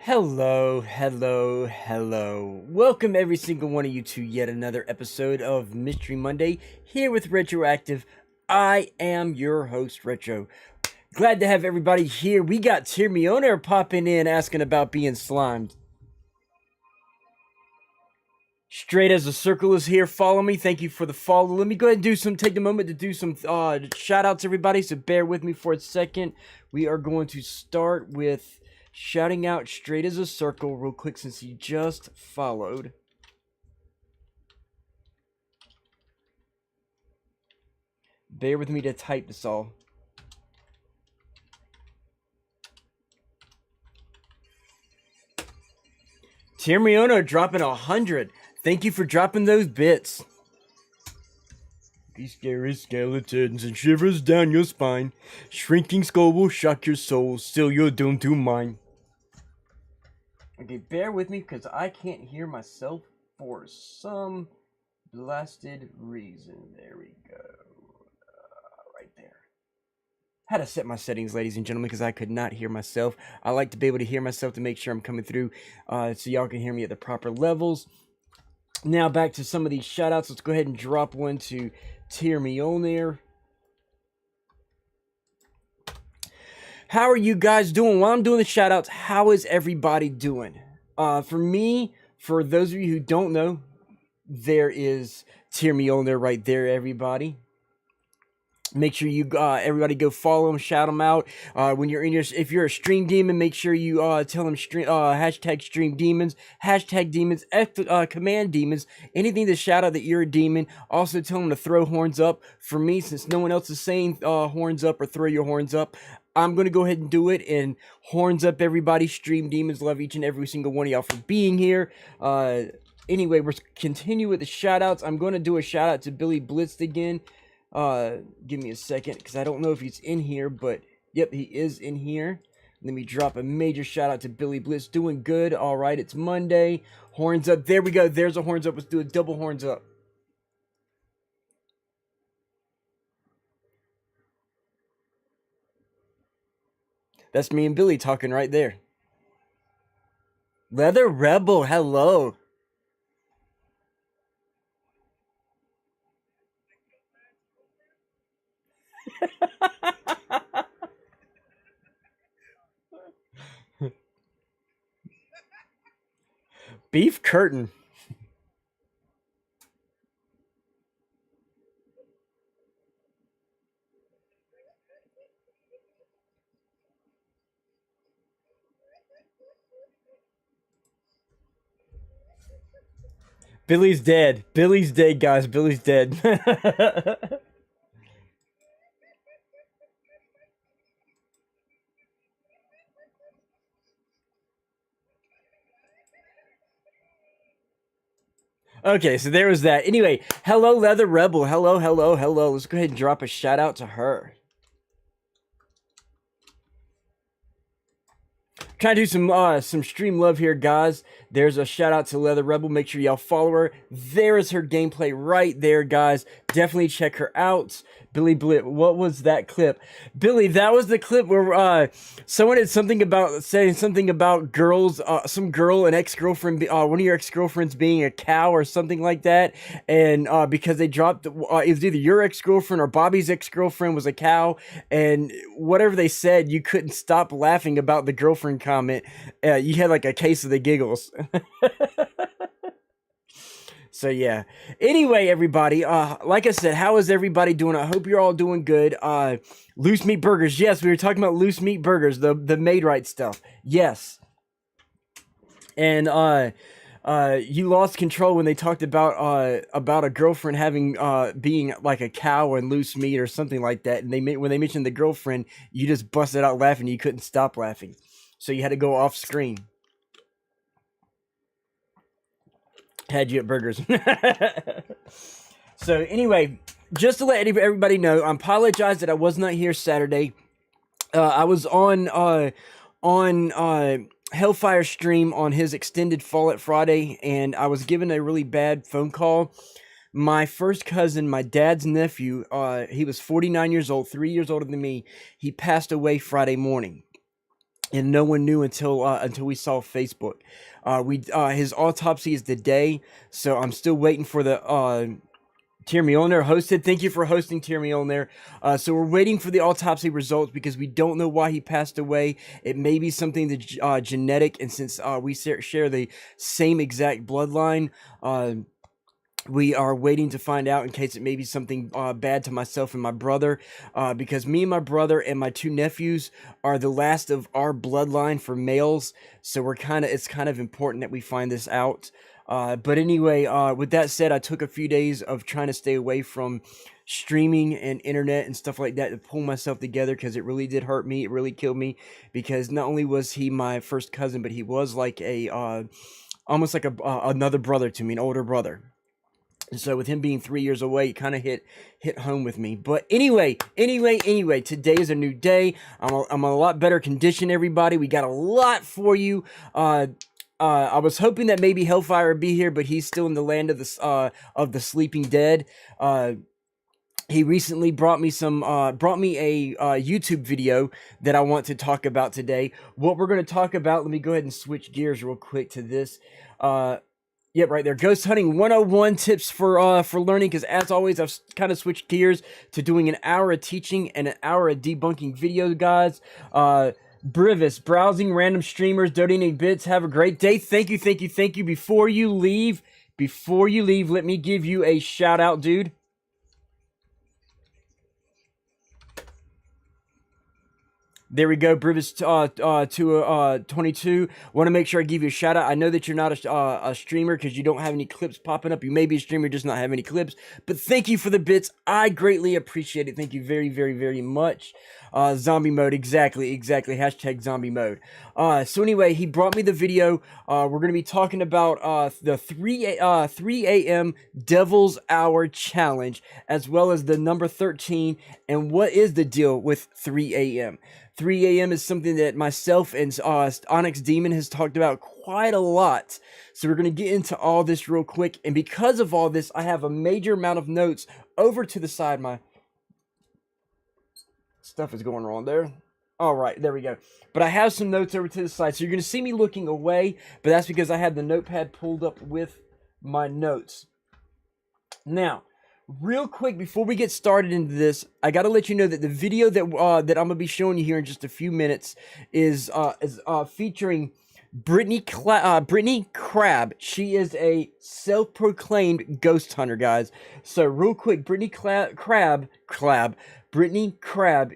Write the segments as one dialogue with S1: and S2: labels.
S1: Hello. Welcome every single one of you to yet another episode of Mystery Monday here with Retroactive. I am your host, Retro. Glad to have everybody here. We got Tyrmiona popping in asking about being slimed. Straight as a Circle is here. Follow me. Thank you for the follow. Let me go ahead and take a moment to do some shout outs, everybody. So bear with me for a second. We are going to start with shouting out Straight as a Circle real quick since he just followed. Bear with me to type this all. Tyrmiona dropping 100. Thank you for dropping those bits. These scary skeletons and shivers down your spine. Shrinking skull will shock your soul. Still you're doomed to mine. Okay, bear with me because I can't hear myself for some blasted reason. There we go. Right there. Had to set my settings, ladies and gentlemen, because I could not hear myself. I like to be able to hear myself to make sure I'm coming through so y'all can hear me at the proper levels. Now back to some of these shoutouts. Let's go ahead and drop one to Tyrmiona. How are you guys doing? While I'm doing the shoutouts, how is everybody doing? For me, for those of you who don't know, there is Tyrmiona right there, everybody. Make sure you everybody go follow him, shout him out. When you're in your, if you're a stream demon, make sure you tell him hashtag stream demons, hashtag demons, command demons, anything to shout out that you're a demon. Also tell him to throw horns up. For me, since no one else is saying horns up or throw your horns up, I'm gonna go ahead and do it. And horns up, everybody. Stream demons, love each and every single one of y'all for being here. Anyway, we're continue with the shout outs. I'm gonna do a shout out to Billy Blitz again. Give me a second because I don't know if he's in here, but yep, he is in here. Let me drop a major shout out to Billy Blitz. Doing good. All right, it's Monday. Horns up. There we go. There's a horns up. Let's do a double horns up. That's me and Billy talking right there. Leather Rebel, hello. Beef curtain. Billy's dead. Billy's dead, guys. Billy's dead. Okay, so there was that. Anyway, hello, Leather Rebel. Hello. Let's go ahead and drop a shout out to her. Trying to do some stream love here, guys. There's a shout out to Leather Rebel. Make sure y'all follow her. There is her gameplay right there, guys. Definitely check her out. Billy Blit, what was that clip? Billy, that was the clip where someone had something about saying something about girls, some girl, an ex-girlfriend, one of your ex-girlfriends being a cow or something like that, and because they dropped, it was either your ex-girlfriend or Bobby's ex-girlfriend was a cow, and whatever they said, you couldn't stop laughing about the girlfriend comment. You had like a case of the giggles. So yeah. Anyway, everybody, like I said, how is everybody doing? I hope you're all doing good. Loose meat burgers. Yes, we were talking about loose meat burgers, the made right stuff. Yes. And you lost control when they talked about a girlfriend having being like a cow and loose meat or something like that. And when they mentioned the girlfriend, you just busted out laughing. You couldn't stop laughing, so you had to go off screen. Had you at burgers. So anyway, just to let everybody know, I apologize that I was not here Saturday. I was on Hellfire stream on his extended Fallout Friday, and I was given a really bad phone call. My first cousin, my dad's nephew, he was 49 years old, 3 years older than me. He passed away Friday morning. and no one knew until we saw Facebook. His autopsy is today, so I'm still waiting for the Tear Me On There hosted. Thank you for hosting Tear Me On There. So we're waiting for the autopsy results because we don't know why he passed away. It may be something that genetic, and since we share the same exact bloodline, we are waiting to find out in case it may be something bad to myself and my brother, because me and my brother and my 2 nephews are the last of our bloodline for males. So it's kind of important that we find this out. But anyway, with that said, I took a few days of trying to stay away from streaming and internet and stuff like that to pull myself together, because it really did hurt me. It really killed me, because not only was he my first cousin, but he was like almost like another brother to me, an older brother. And so with him being 3 years away, it kind of hit home with me. But anyway, today is a new day. I'm a lot better condition, everybody. We got a lot for you. I was hoping that maybe Hellfire would be here, but he's still in the land of the sleeping dead. He recently brought me a YouTube video that I want to talk about today. What we're going to talk about, let me go ahead and switch gears real quick to this. Yep, right there. Ghost hunting 101 tips for learning, because as always, I've kind of switched gears to doing an hour of teaching and an hour of debunking videos, guys. Brivis, browsing random streamers, donating bits. Have a great day. Thank you. Before you leave, let me give you a shout out, dude. There we go, Brivis 22. Want to make sure I give you a shout out. I know that you're not a streamer because you don't have any clips popping up. You may be a streamer, just not have any clips. But thank you for the bits. I greatly appreciate it. Thank you very, very, very much. Zombie mode, exactly. Hashtag zombie mode. So anyway, he brought me the video. We're going to be talking about the 3 a.m. Devil's Hour Challenge, as well as the number 13, and what is the deal with 3 a.m. 3 a.m. is something that myself and Onyx Demon has talked about quite a lot. So we're going to get into all this real quick. And because of all this, I have a major amount of notes over to the side. My stuff is going wrong there. All right, there we go. But I have some notes over to the side. So you're going to see me looking away, but that's because I had the notepad pulled up with my notes. Now, real quick, before we get started into this, I got to let you know that the video that I'm going to be showing you here in just a few minutes is featuring Brittany Crab. She is a self-proclaimed ghost hunter, guys. So real quick, Brittany Crab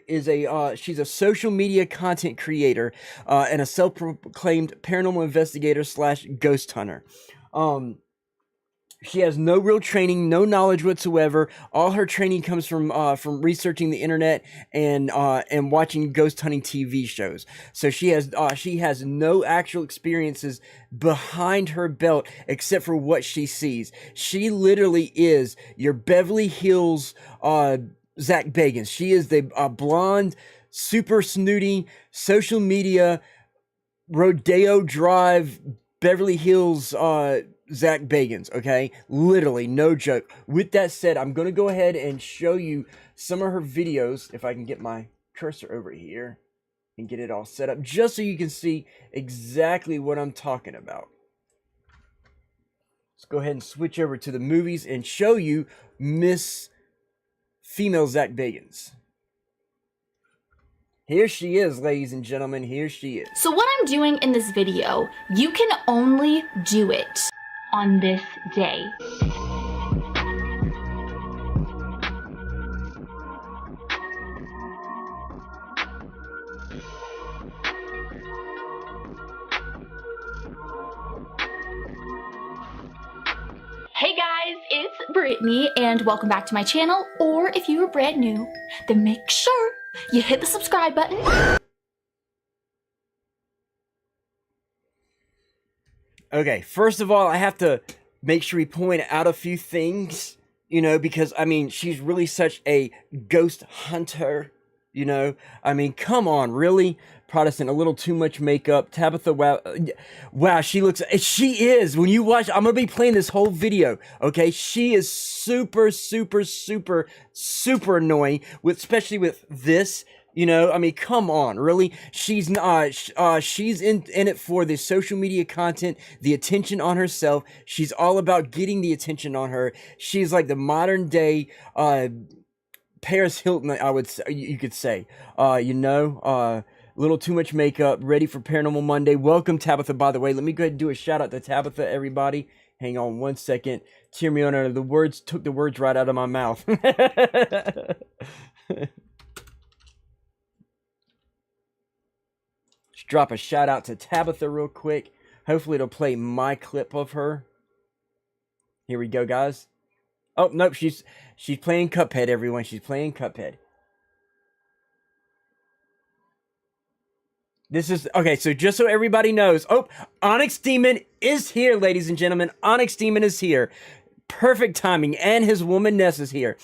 S1: is she's a social media content creator and a self-proclaimed paranormal investigator / ghost hunter. She has no real training, no knowledge whatsoever. All her training comes from researching the internet and watching ghost hunting TV shows. So she has no actual experiences behind her belt except for what she sees. She literally is your Beverly Hills Zach Bagans. She is the blonde, super snooty, social media, Rodeo Drive, Beverly Hills Zach Bagans, okay? Literally, no joke. With that said, I'm going to go ahead and show you some of her videos, if I can get my cursor over here and get it all set up, just so you can see exactly what I'm talking about. Let's go ahead and switch over to the movies and show you Miss Female Zach Bagans. Here she is, ladies and gentlemen, here she is.
S2: So what I'm doing in this video, you can only do it on this day. Hey guys, it's Brittany and welcome back to my channel, or if you are brand new, then make sure you hit the subscribe button.
S1: Okay, first of all, I have to make sure we point out a few things, you know, because, I mean, she's really such a ghost hunter, you know. I mean, come on, really? Protestant, a little too much makeup. Tabitha, wow, she is, when you watch, I'm going to be playing this whole video, okay? She is super, super, super, super annoying, especially with this. You know, I mean, come on, really? She's not. She's in it for the social media content, the attention on herself. She's all about getting the attention on her. She's like the modern day Paris Hilton, I would say, you could say. You know, a little too much makeup, ready for Paranormal Monday. Welcome, Tabitha, by the way. Let me go ahead and do a shout out to Tabitha, everybody. Hang on one second. Tear me on her. The words took the words right out of my mouth. Drop a shout out to Tabitha real quick. Hopefully it'll play my clip of her. Here we go, guys. Oh, nope, she's playing Cuphead, everyone. She's playing Cuphead. This is, okay, so just so everybody knows. Oh, Onyx Demon is here, ladies and gentlemen. Onyx Demon is here. Perfect timing, and his woman Ness is here.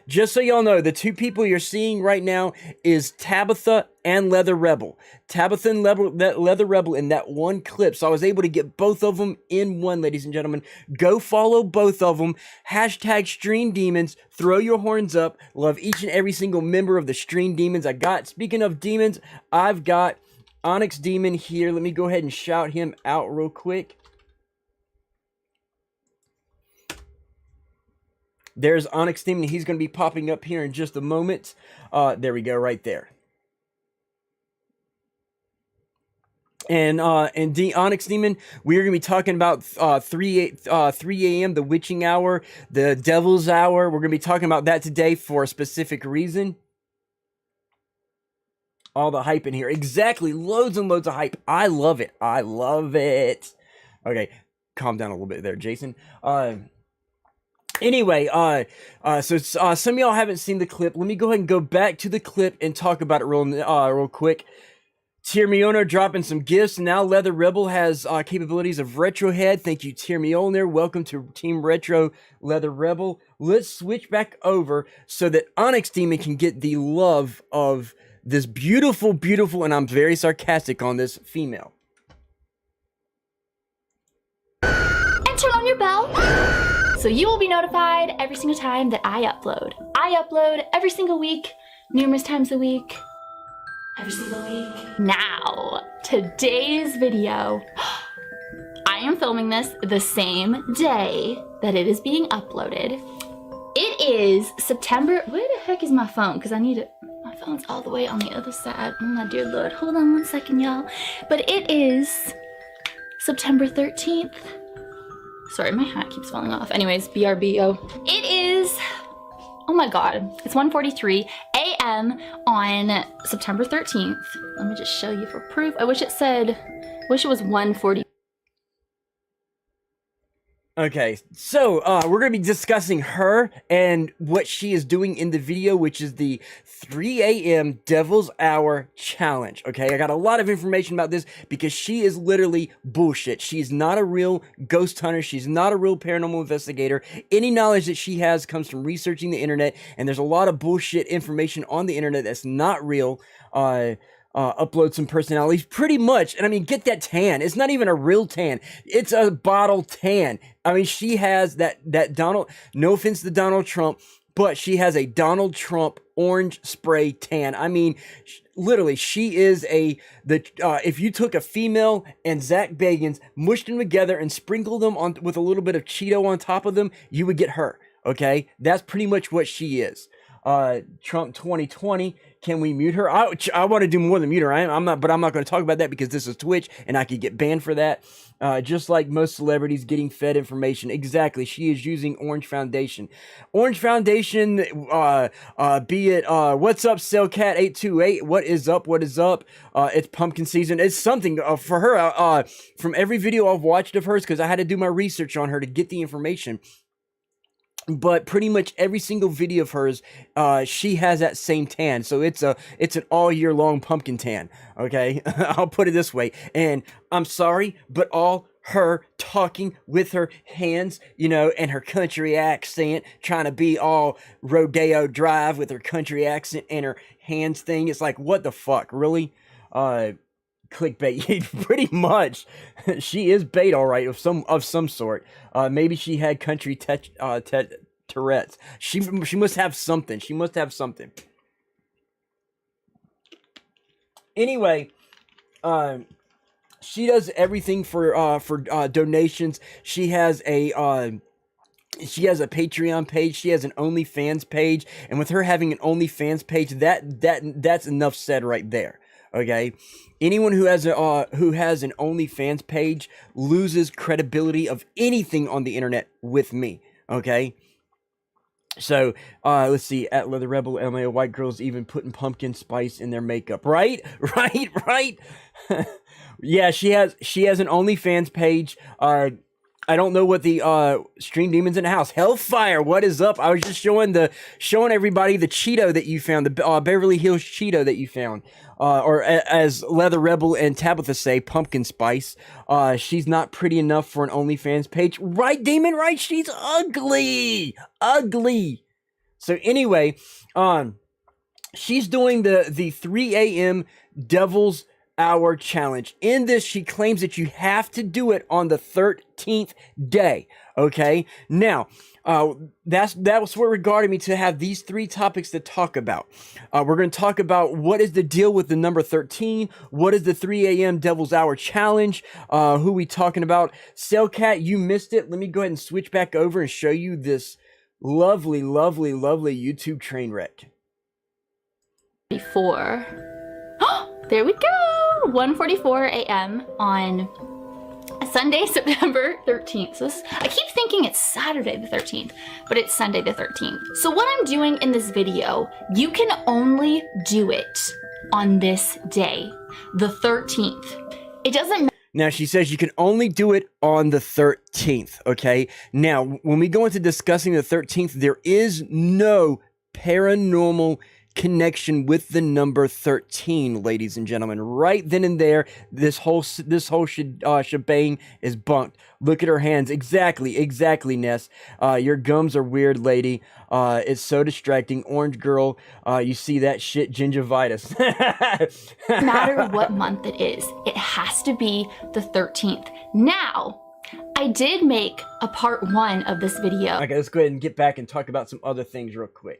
S1: Just so y'all know, the two people you're seeing right now is Tabitha and Leather Rebel. Tabitha and Leather Rebel in that one clip. So I was able to get both of them in one, ladies and gentlemen. Go follow both of them. Hashtag Stream Demons. Throw your horns up. Love each and every single member of the Stream Demons. Speaking of demons, I've got Onyx Demon here. Let me go ahead and shout him out real quick. There's Onyx Demon. He's going to be popping up here in just a moment. There we go, right there. And Onyx Demon, we're going to be talking about 3 a.m., the witching hour, the devil's hour. We're going to be talking about that today for a specific reason. All the hype in here. Exactly. Loads and loads of hype. I love it. I love it. Okay. Calm down a little bit there, Jason. Anyway, so some of y'all haven't seen the clip. Let me go ahead and go back to the clip and talk about it real quick. Tier Mjolnir dropping some gifts. Now Leather Rebel has capabilities of Retro Head. Thank you, Tier Mjolnir. Welcome to Team Retro Leather Rebel. Let's switch back over so that Onyx Demon can get the love of this beautiful, beautiful, and I'm very sarcastic on this, female.
S2: And turn on your bell, so you will be notified every single time that I upload. I upload every single week, numerous times a week, every single week. Now, today's video, I am filming this the same day that it is being uploaded. It is September, where the heck is my phone? Because I need it, my phone's all the way on the other side. Oh my dear Lord, hold on one second, y'all. But it is September 13th. Sorry, my hat keeps falling off. Anyways, BRBO. It is, oh my God, it's 1:43 a.m. on September 13th. Let me just show you for proof. I wish it was 1:40.
S1: Okay, so we're going to be discussing her and what she is doing in the video, which is the 3 a.m. Devil's Hour Challenge. Okay, I got a lot of information about this because she is literally bullshit. She's not a real ghost hunter. She's not a real paranormal investigator. Any knowledge that she has comes from researching the internet, and there's a lot of bullshit information on the internet that's not real. Upload some personalities, pretty much. And I mean, get that tan. It's not even a real tan. It's a bottle tan. I mean, she has that Donald, no offense to Donald Trump, but she has a Donald Trump orange spray tan. I mean, literally, she is if you took a female and Zach Bagans, mushed them together and sprinkled them on with a little bit of Cheeto on top of them, you would get her. Okay, that's pretty much what she is. Trump 2020. Can we mute her? I want to do more than mute her. I'm not going to talk about that because this is Twitch and I could get banned for that. Just like most celebrities getting fed information. Exactly. She is using Orange Foundation. Orange Foundation, be it, what's up, Cellcat828? What is up? What is up? It's pumpkin season. It's something for her. From every video I've watched of hers, because I had to do my research on her to get the information. But pretty much every single video of hers, she has that same tan. So it's an all year long pumpkin tan. Okay, I'll put it this way. And I'm sorry, but all her talking with her hands, you know, and her country accent, trying to be all Rodeo Drive with her country accent and her hands thing. It's like, what the fuck, really? Clickbait. Pretty much she is bait, all right, of some sort. Maybe she had country Tourette's. She must have something. Anyway, she does everything for donations. She has a Patreon page. She has an OnlyFans page, and with her having an OnlyFans page, that's enough said right there. Okay, anyone who has an OnlyFans page loses credibility of anything on the internet with me. Okay. So, let's see, at Leather Rebel, LMAO, white girls even putting pumpkin spice in their makeup, right? Right. Yeah, she has an OnlyFans page. I don't know what the Stream Demons in the house. Hellfire, what is up? I was just showing everybody the Cheeto that you found, the Beverly Hills Cheeto that you found. Or as Leather Rebel and Tabitha say, pumpkin spice. She's not pretty enough for an OnlyFans page. Right, Demon? Right? She's ugly. Ugly. So anyway, she's doing the 3 a.m. Devil's Hour challenge. In this, she claims that you have to do it on the 13th day. Okay? Now, that was what regarded me to have these 3 topics to talk about. We're going to talk about what is the deal with the number 13, what is the 3 a.m. Devil's Hour challenge, who we talking about. Cellcat, you missed it. Let me go ahead and switch back over and show you this lovely YouTube train wreck.
S2: Before, there we go. 1:44 a.m. on Sunday, September 13th. So I keep thinking it's Saturday the 13th, but it's Sunday the 13th. So what I'm doing in this video, you can only do it on this day, the 13th. It doesn't matter.
S1: Now, she says you can only do it on the 13th, okay? Now, when we go into discussing the 13th, there is no paranormal connection with the number 13, ladies and gentlemen. Right then and there, this whole shebang is bunked. Look at her hands. Exactly, Ness. Your gums are weird, lady. It's so distracting. Orange girl, you see that shit, gingivitis.
S2: No matter what month it is, it has to be the 13th. Now, I did make a part 1 of this video.
S1: Okay, let's go ahead and get back and talk about some other things real quick.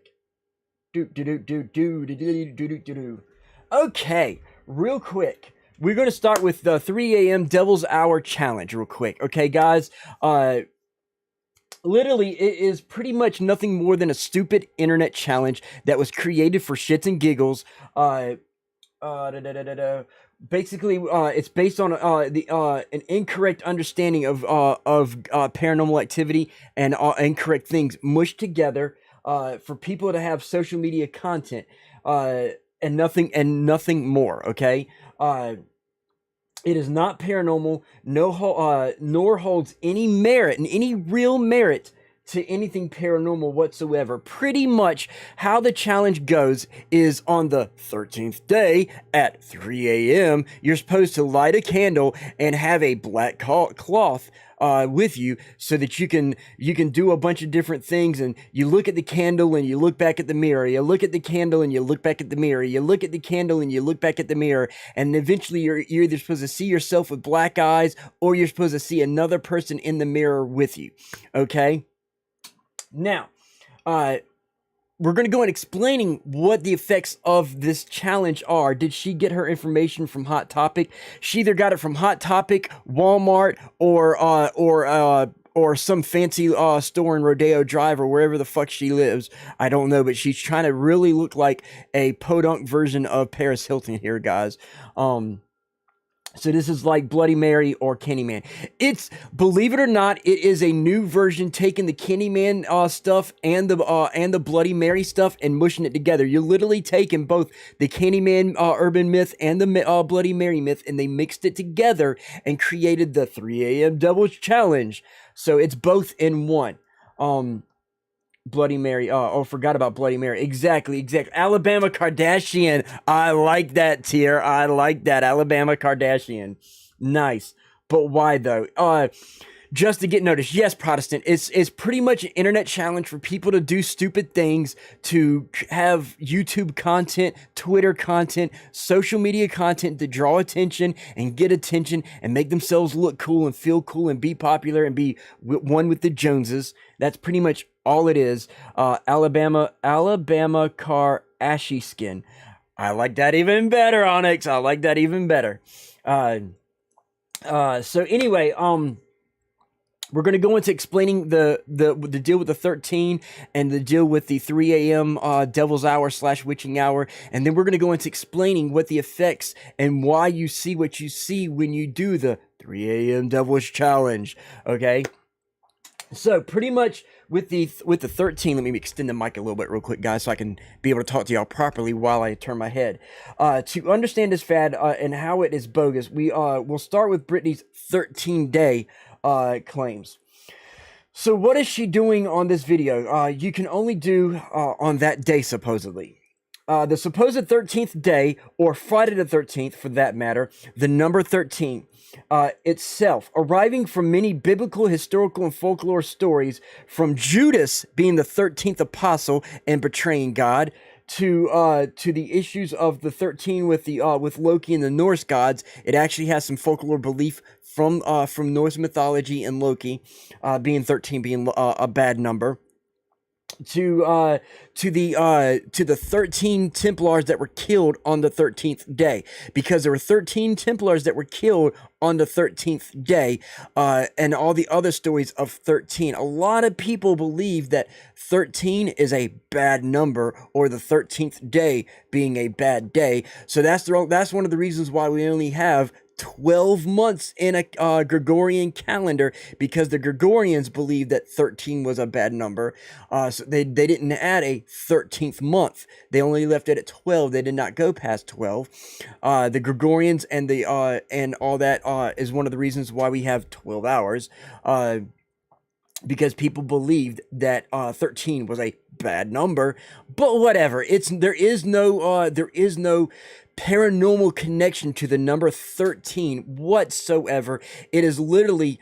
S1: Okay, real quick. We're going to start with the 3 a.m. Devil's Hour challenge real quick. Okay, guys. Literally, it is pretty much nothing more than a stupid internet challenge that was created for shits and giggles. Basically, it's based on an incorrect understanding of paranormal activity and incorrect things mushed together. For people to have social media content, and nothing more. Okay, it is not paranormal, nor holds any merit and any real merit to anything paranormal whatsoever. Pretty much how the challenge goes is on the 13th day at 3 a.m. you're supposed to light a candle and have a black cloth with you so that you can do a bunch of different things, and you look at the candle and you look back at the mirror, you look at the candle and you look back at the mirror, you look at the candle and you look back at the mirror, and eventually you're either supposed to see yourself with black eyes or you're supposed to see another person in the mirror with you. Okay? Now, we're going to go in explaining what the effects of this challenge are. Did she get her information from Hot Topic? She either got it from Hot Topic, Walmart, or some fancy store in Rodeo Drive or wherever the fuck she lives. I don't know, but she's trying to really look like a podunk version of Paris Hilton here, guys. So this is like Bloody Mary or Candyman. It's, believe it or not, it is a new version taking the Candyman stuff and the Bloody Mary stuff and mushing it together. You're literally taking both the Candyman urban myth and the Bloody Mary myth, and they mixed it together and created the 3 a.m. Devil's Challenge. So it's both in one. Bloody Mary. Forgot about Bloody Mary. Exactly. Alabama Kardashian. I like that tier. I like that. Alabama Kardashian. Nice. But why though? Just to get noticed. Yes, Protestant. It's pretty much an internet challenge for people to do stupid things, to have YouTube content, Twitter content, social media content to draw attention and get attention and make themselves look cool and feel cool and be popular and be one with the Joneses. That's pretty much all it is. Alabama car ashy skin. I like that even better, Onyx. I like that even better. So anyway, we're going to go into explaining the deal with the 13 and the deal with the 3 a.m. Devil's Hour / Witching Hour. And then we're going to go into explaining what the effects and why you see what you see when you do the 3 a.m. Devil's Challenge. Okay. So pretty much with the 13, let me extend the mic a little bit real quick, guys, so I can be able to talk to y'all properly while I turn my head. To understand this fad and how it is bogus, we'll start with Britney's 13-day claims. So what is she doing on this video? You can only do on that day, supposedly. The supposed 13th day, or Friday the 13th for that matter, the number 13 itself, arriving from many biblical, historical, and folklore stories, from Judas being the 13th apostle and betraying God, to the issues of the 13 with Loki and the Norse gods. It actually has some folklore belief from Norse mythology and Loki, being 13 being a bad number. To the 13 Templars that were killed on the 13th day, because there were 13 Templars that were killed on the 13th day, and all the other stories of 13. A lot of people believe that 13 is a bad number, or the 13th day being a bad day. So that's one of the reasons why we only have 12 months in a Gregorian calendar, because the Gregorians believed that 13 was a bad number. So they didn't add a 13th month. They only left it at 12. They did not go past 12. The Gregorians and all that is one of the reasons why we have 12 hours. Because people believed that 13 was a bad number, but whatever. There is no paranormal connection to the number 13 whatsoever. It is literally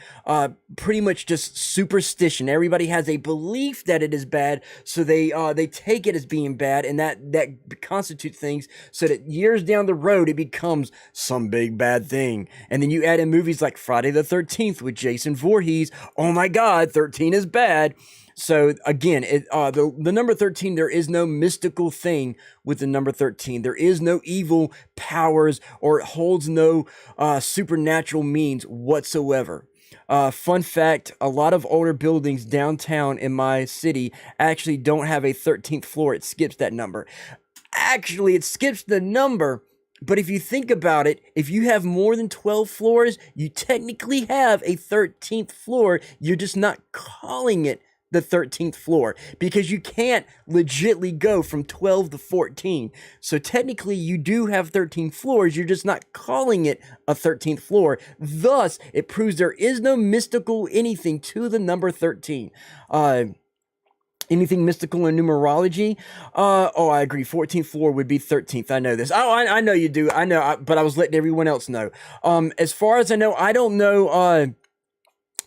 S1: pretty much just superstition. Everybody has a belief that it is bad, so they take it as being bad, and that constitutes things so that years down the road it becomes some big bad thing. And then you add in movies like Friday the 13th with Jason Voorhees. Oh my God, 13 is bad. So again, the number 13, there is no mystical thing with the number 13. There is no evil powers, or it holds no supernatural means whatsoever. Fun fact, a lot of older buildings downtown in my city actually don't have a 13th floor. It skips that number. Actually, it skips the number. But if you think about it, if you have more than 12 floors, you technically have a 13th floor. You're just not calling it the 13th floor, because you can't legitly go from 12 to 14. So technically you do have 13 floors, you're just not calling it a 13th floor. Thus, it proves there is no mystical anything to the number 13. Anything mystical in numerology? I agree. 14th floor would be 13th. I know this. Oh, I know you do. I know, but I was letting everyone else know. As far as I know, I don't know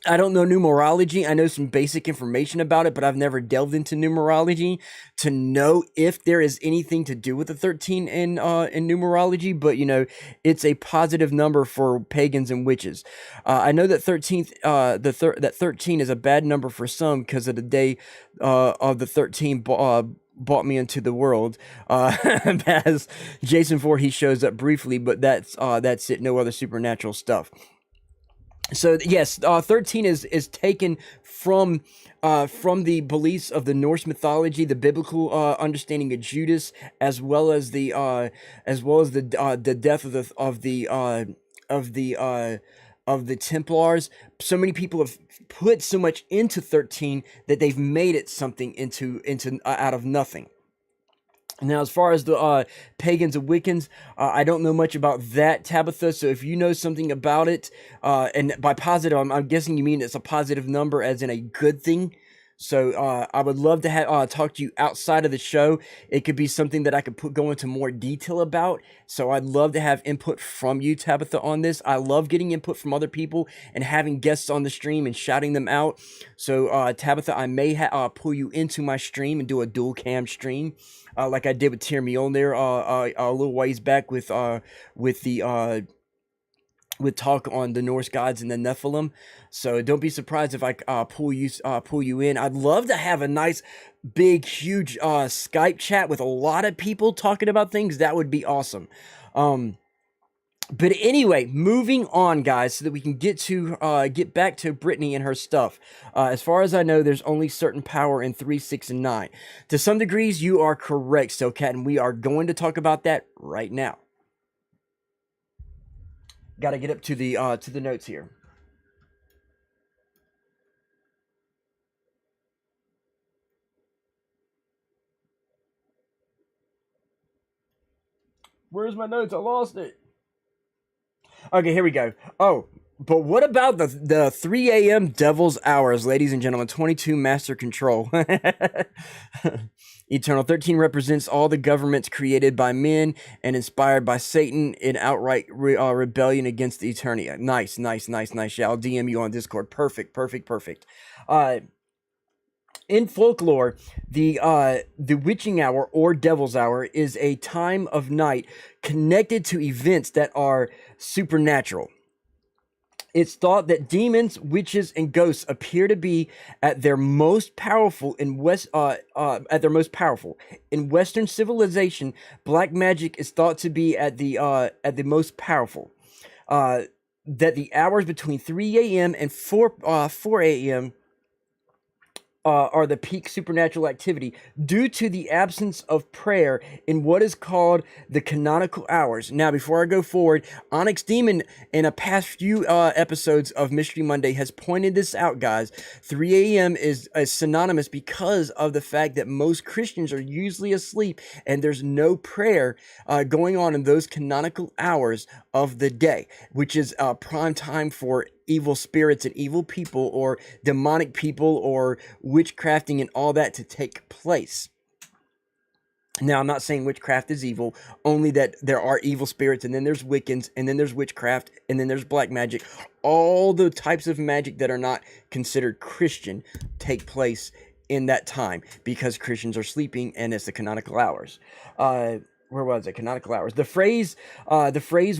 S1: numerology. I know some basic information about it, but I've never delved into numerology to know if there is anything to do with the 13 in numerology. But it's a positive number for pagans and witches. I know that 13 is a bad number for some, because of the day of the 13 brought me into the world. As Jason Voorhees shows up briefly, but that's it. No other supernatural stuff. So yes, 13 is taken from the beliefs of the Norse mythology, the biblical understanding of Judas, as well as the death of the Templars. So many people have put so much into 13 that they've made it something into out of nothing. Now, as far as the pagans and Wiccans, I don't know much about that, Tabitha. So if you know something about it, and by positive, I'm guessing you mean it's a positive number as in a good thing. So I would love to talk to you outside of the show. It could be something that I could go into more detail about. So I'd love to have input from you, Tabitha, on this. I love getting input from other people and having guests on the stream and shouting them out. So Tabitha, I may pull you into my stream and do a dual cam stream, like I did with Tier Me on there a little ways back with the with talk on the Norse gods and the Nephilim. So don't be surprised if I pull you in. I'd love to have a nice, big, huge Skype chat with a lot of people talking about things. That would be awesome. But anyway, moving on, guys, so that we can get back to Brittany and her stuff. As far as I know, there's only certain power in 3, 6, and 9. To some degrees, you are correct, Stillcat, and we are going to talk about that right now. Got to get up to the notes here. Where's my notes? I lost it. Okay, here we go. Oh, but what about the 3 a.m. Devil's Hours, ladies and gentlemen? 22 Master Control. Eternal 13 represents all the governments created by men and inspired by Satan in outright rebellion against the eternity. Nice. Yeah, I'll DM you on Discord. Perfect. In folklore, the witching hour or devil's hour is a time of night connected to events that are supernatural. It's thought that demons, witches, and ghosts appear to be at their most powerful in Western civilization. Black magic is thought to be at the most powerful. That the hours between 3 a.m. and 4 a.m. Are the peak supernatural activity due to the absence of prayer in what is called the canonical hours. Now, before I go forward, Onyx Demon in a past few episodes of Mystery Monday has pointed this out, guys. 3 a.m. is synonymous because of the fact that most Christians are usually asleep and there's no prayer going on in those canonical hours of the day, which is prime time for evil spirits and evil people or demonic people or witchcrafting and all that to take place. Now, I'm not saying witchcraft is evil, only that there are evil spirits, and then there's Wiccans, and then there's witchcraft, and then there's black magic. All the types of magic that are not considered Christian take place in that time because Christians are sleeping and it's the canonical hours. Where was it? Canonical hours. The phrase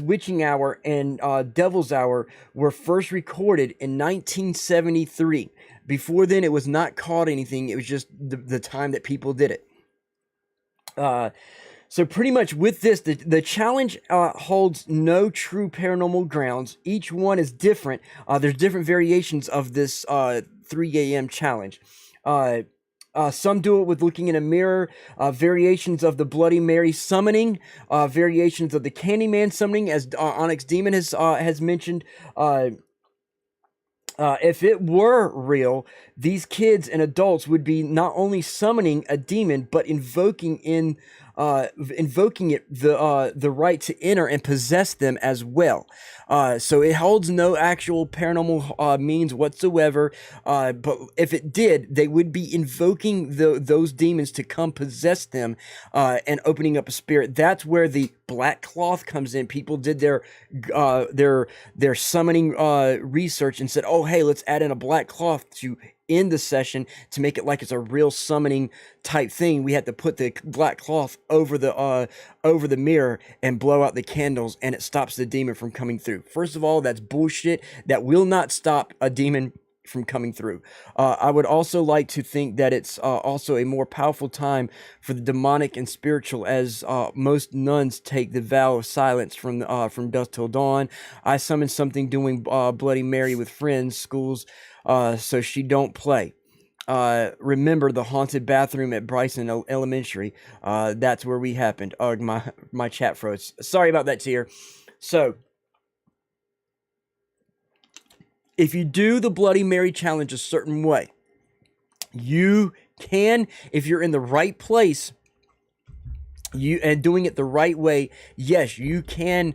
S1: witching hour and devil's hour were first recorded in 1973. Before then, it was not called anything. It was just the time that people did it. So pretty much with this, the challenge holds no true paranormal grounds. Each one is different. There's different variations of this 3 a.m. challenge. Some do it with looking in a mirror, variations of the Bloody Mary summoning, variations of the Candyman summoning, as Onyx Demon has mentioned. If it were real, these kids and adults would be not only summoning a demon, but invoking it the right to enter and possess them as well. So it holds no actual paranormal means whatsoever. But if it did, they would be invoking those demons to come possess them and opening up a spirit. That's where the black cloth comes in. People did their summoning research and said, "Oh, hey, let's add in a black cloth to end the session to make it like it's a real summoning type thing. We had to put the black cloth over the mirror and blow out the candles, and it stops the demon from coming through." First of all, that's bullshit. That will not stop a demon from coming through. I would also like to think that it's also a more powerful time for the demonic and spiritual, as most nuns take the vow of silence from dusk till dawn. I summoned something doing Bloody Mary with friends, schools, so she don't play. Remember the haunted bathroom at Bryson Elementary? That's where we happened. Oh, my chat froze. Sorry about that, Tier. So, if you do the Bloody Mary challenge a certain way, you can, if you're in the right place, and doing it the right way, yes, you can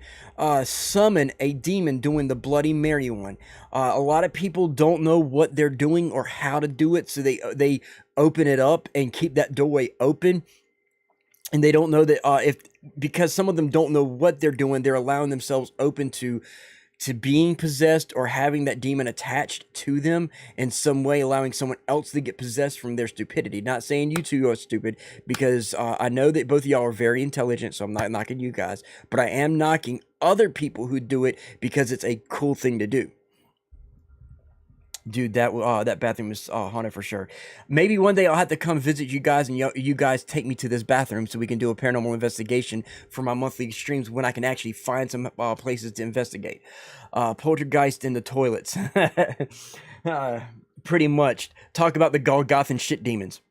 S1: summon a demon doing the Bloody Mary one. A lot of people don't know what they're doing or how to do it, so they open it up and keep that doorway open. And they don't know that because some of them don't know what they're doing, they're allowing themselves open to to being possessed or having that demon attached to them in some way, allowing someone else to get possessed from their stupidity. Not saying you two are stupid, because I know that both of y'all are very intelligent, so I'm not knocking you guys, but I am knocking other people who do it because it's a cool thing to do. Dude, that bathroom is haunted for sure. Maybe one day I'll have to come visit you guys, and you guys take me to this bathroom so we can do a paranormal investigation for my monthly streams when I can actually find some places to investigate. Poltergeist in the toilets. Pretty much. Talk about the Golgothan shit demons.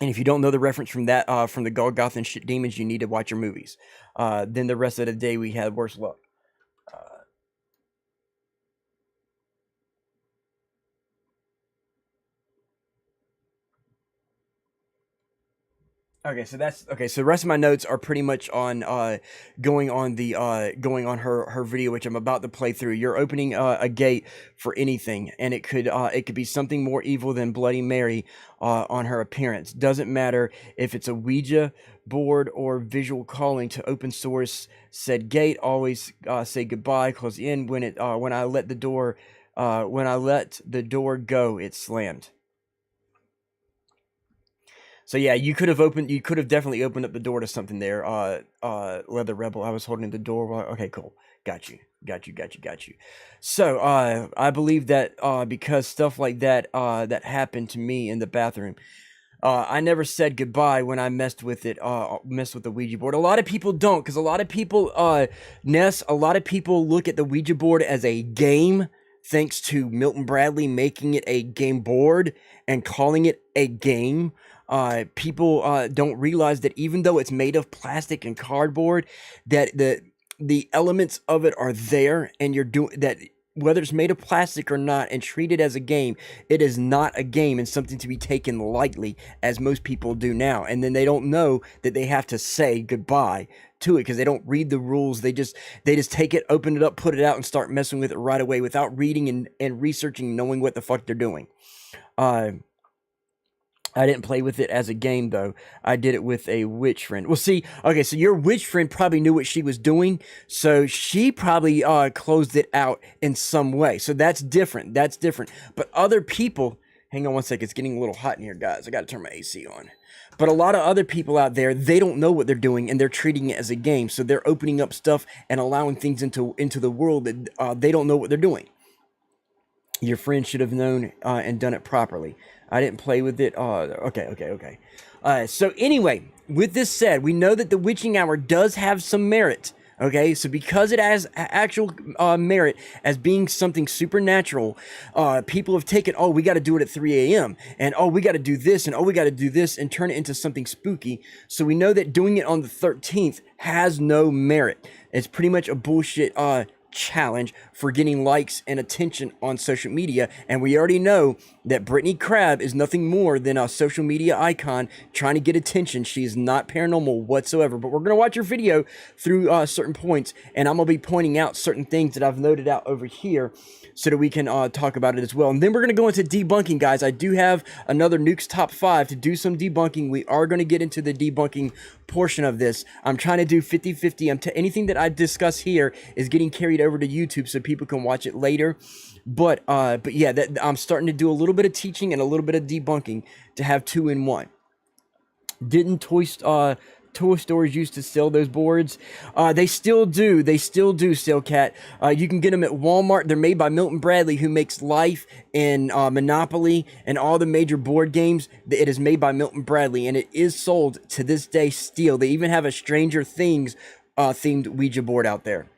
S1: And if you don't know the reference from that, from the Golgothan shit demons, you need to watch your movies. Then the rest of the day we had worse luck. Okay, so that's okay. So the rest of my notes are pretty much on going on her video, which I'm about to play through. You're opening a gate for anything, and it could be something more evil than Bloody Mary on her appearance. Doesn't matter if it's a Ouija board or visual calling to open source said gate. Always say goodbye. Close in when I let the door go, it slammed. So yeah, you could have definitely opened up the door to something there. Leather Rebel, I was holding the door while, okay, cool. Got you. So, I believe that, because stuff like that, that happened to me in the bathroom, I never said goodbye when I messed with the Ouija board. A lot of people don't, because a lot of people, a lot of people look at the Ouija board as a game, thanks to Milton Bradley making it a game board and calling it a game. People don't realize that even though it's made of plastic and cardboard, that the elements of it are there, and you're doing that. Whether it's made of plastic or not and treated as a game, it is not a game and something to be taken lightly, as most people do now. And then they don't know that they have to say goodbye to it because they don't read the rules. They just take it, open it up, put it out, and start messing with it right away without reading and researching, knowing what the fuck they're doing. I didn't play with it as a game, though. I did it with a witch friend. Well, see, okay, so your witch friend probably knew what she was doing, so she probably closed it out in some way. So that's different. But other people, hang on one second, it's getting a little hot in here, guys. I got to turn my AC on. But a lot of other people out there, they don't know what they're doing, and they're treating it as a game. So they're opening up stuff and allowing things into the world that they don't know what they're doing. Your friend should have known and done it properly. I didn't play with it. Okay. So anyway, with this said, we know that the witching hour does have some merit. Okay, so because it has actual merit as being something supernatural, people have taken, oh, we got to do it at 3 a.m. and oh, we got to do this, and oh, we got to do this, and turn it into something spooky. So we know that doing it on the 13th has no merit. It's pretty much a bullshit challenge for getting likes and attention on social media, and we already know that Brittany Crabb is nothing more than a social media icon trying to get attention. She is not paranormal whatsoever, but we're going to watch her video through certain points, and I'm going to be pointing out certain things that I've noted out over here so that we can talk about it as well. And then we're going to go into debunking, guys. I do have another Nukes Top 5 to do some debunking. We are going to get into the debunking portion of this. I'm trying to do 50-50. Anything that I discuss here is getting carried over to YouTube so people can watch it later. But yeah, I'm starting to do a little bit of teaching and a little bit of debunking to have 2 in 1. Didn't toy stores used to sell those boards? They still do. Sailcat. You can get them at Walmart. They're made by Milton Bradley, who makes Life and Monopoly and all the major board games. It is made by Milton Bradley, and it is sold to this day still. They even have a Stranger Things themed Ouija board out there.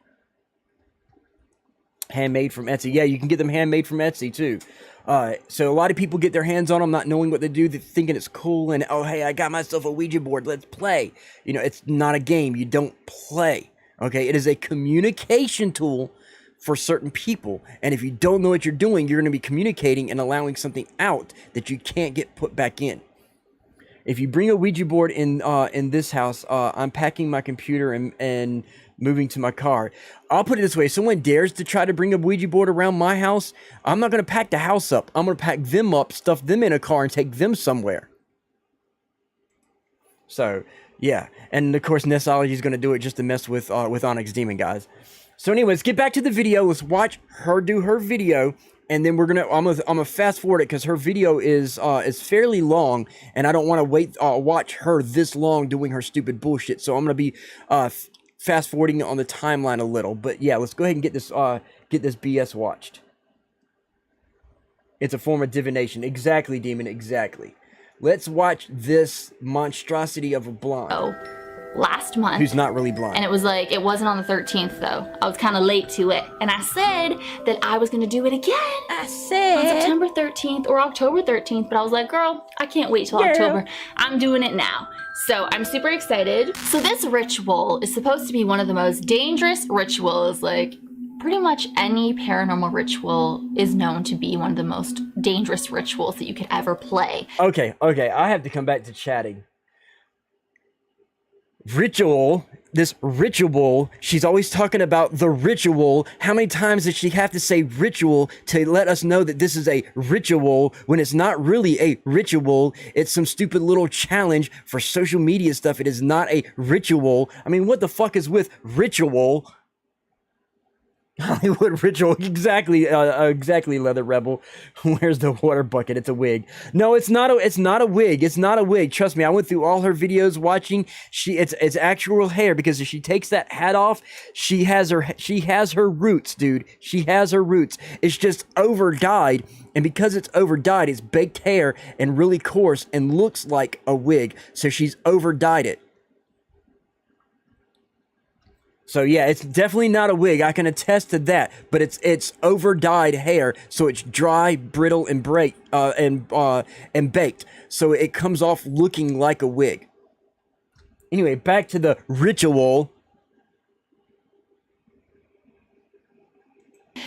S1: Handmade from Etsy. Yeah, you can get them handmade from Etsy too. So a lot of people get their hands on them not knowing what they do, thinking it's cool, and oh, hey, I got myself a Ouija board, let's play. You know, it's not a game. You don't play. Okay, it is a communication tool for certain people, and if you don't know what you're doing, you're going to be communicating and allowing something out that you can't get put back in. If you bring a Ouija board in this house, I'm packing my computer and moving to my car. I'll put it this way. If someone dares to try to bring a Ouija board around my house, I'm not going to pack the house up. I'm going to pack them up, stuff them in a car, and take them somewhere. So, yeah. And, of course, Nessology is going to do it just to mess with Onyx Demon, guys. So anyways, get back to the video. Let's watch her do her video, and then I'm gonna fast forward it because her video is fairly long, and I don't want to watch her this long doing her stupid bullshit. So I'm gonna be fast forwarding on the timeline a little. But yeah, let's go ahead and get this BS watched. It's a form of divination. Exactly, demon. Exactly. Let's watch this monstrosity of a blonde.
S2: Oh. Last month.
S1: Who's not really blind.
S2: And it was like, it wasn't on the 13th though. I was kind of late to it. And I said that I was gonna do it again. I said. On September 13th or October 13th, but I was like, girl, I can't wait till October. I'm doing it now. So I'm super excited. So this ritual is supposed to be one of the most dangerous rituals. Like pretty much any paranormal ritual is known to be one of the most dangerous rituals that you could ever play.
S1: Okay, I have to come back to chatting. This ritual, she's always talking about the ritual. How many times does she have to say ritual to let us know that this is a ritual when it's not really a ritual? It's some stupid little challenge for social media stuff. It is not a ritual. I mean, what the fuck is with ritual? Hollywood ritual, exactly, Leather Rebel. Where's the water bucket? It's a wig. No, it's not a wig. It's not a wig. Trust me, I went through all her videos watching. It's actual hair, because if she takes that hat off, she has her roots, dude. She has her roots. It's just over dyed, and because it's over dyed, it's baked hair and really coarse and looks like a wig. So she's over dyed it. So yeah, it's definitely not a wig. I can attest to that. But it's over dyed hair, so it's dry, brittle, and baked. So it comes off looking like a wig. Anyway, back to the ritual.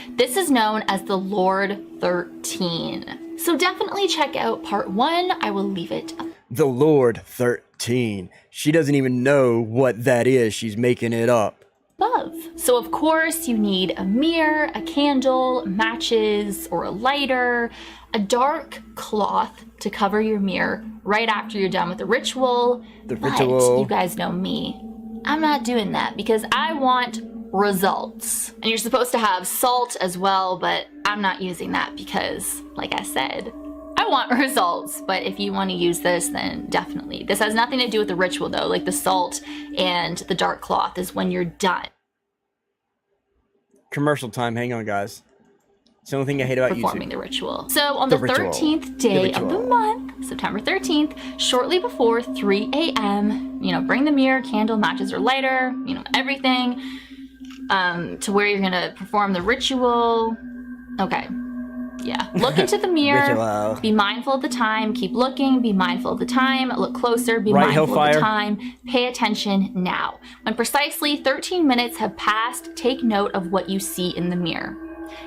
S2: This is known as the Lord 13. So definitely check out part 1. I will leave it up.
S1: The Lord 13. She doesn't even know what that is. She's making it up.
S2: Above. So of course you need a mirror, a candle, matches, or a lighter, a dark cloth to cover your mirror right after you're done with the ritual. But you guys know me. I'm not doing that because I want results. And you're supposed to have salt as well, but I'm not using that because, like I said, I want results. But if you want to use this, then definitely. This has nothing to do with the ritual though. Like the salt and the dark cloth is when you're done.
S1: Commercial time. Hang on, guys. It's the only thing I hate about
S2: performing
S1: YouTube.
S2: The ritual. So on the 13th day of the month, September 13th, shortly before 3 a.m., you know, bring the mirror, candle, matches, or lighter, you know, everything to where you're gonna perform the ritual. Okay. Yeah, look into the mirror, be mindful of the time, keep looking, be mindful of the time, look closer, be mindful of the time, pay attention now. When precisely 13 minutes have passed, take note of what you see in the mirror.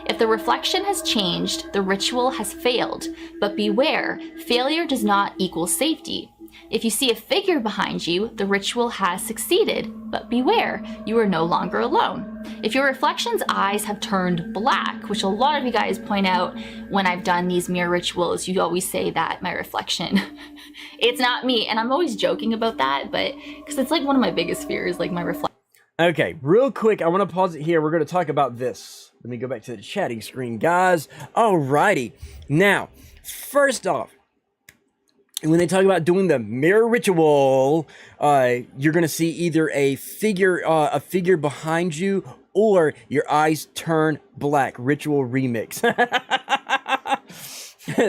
S2: If the reflection has changed, the ritual has failed, but beware, failure does not equal safety. If you see a figure behind you, the ritual has succeeded, but beware, you are no longer alone. If your reflection's eyes have turned black, which a lot of you guys point out when I've done these mirror rituals, you always say that my reflection, it's not me. And I'm always joking about that, but because it's like one of my biggest fears, like my reflection.
S1: Okay, real quick, I want to pause it here. We're going to talk about this. Let me go back to the chatting screen, guys. Alrighty. Now, first off, when they talk about doing the mirror ritual, you're gonna see either a figure behind you, or your eyes turn black. Ritual remix.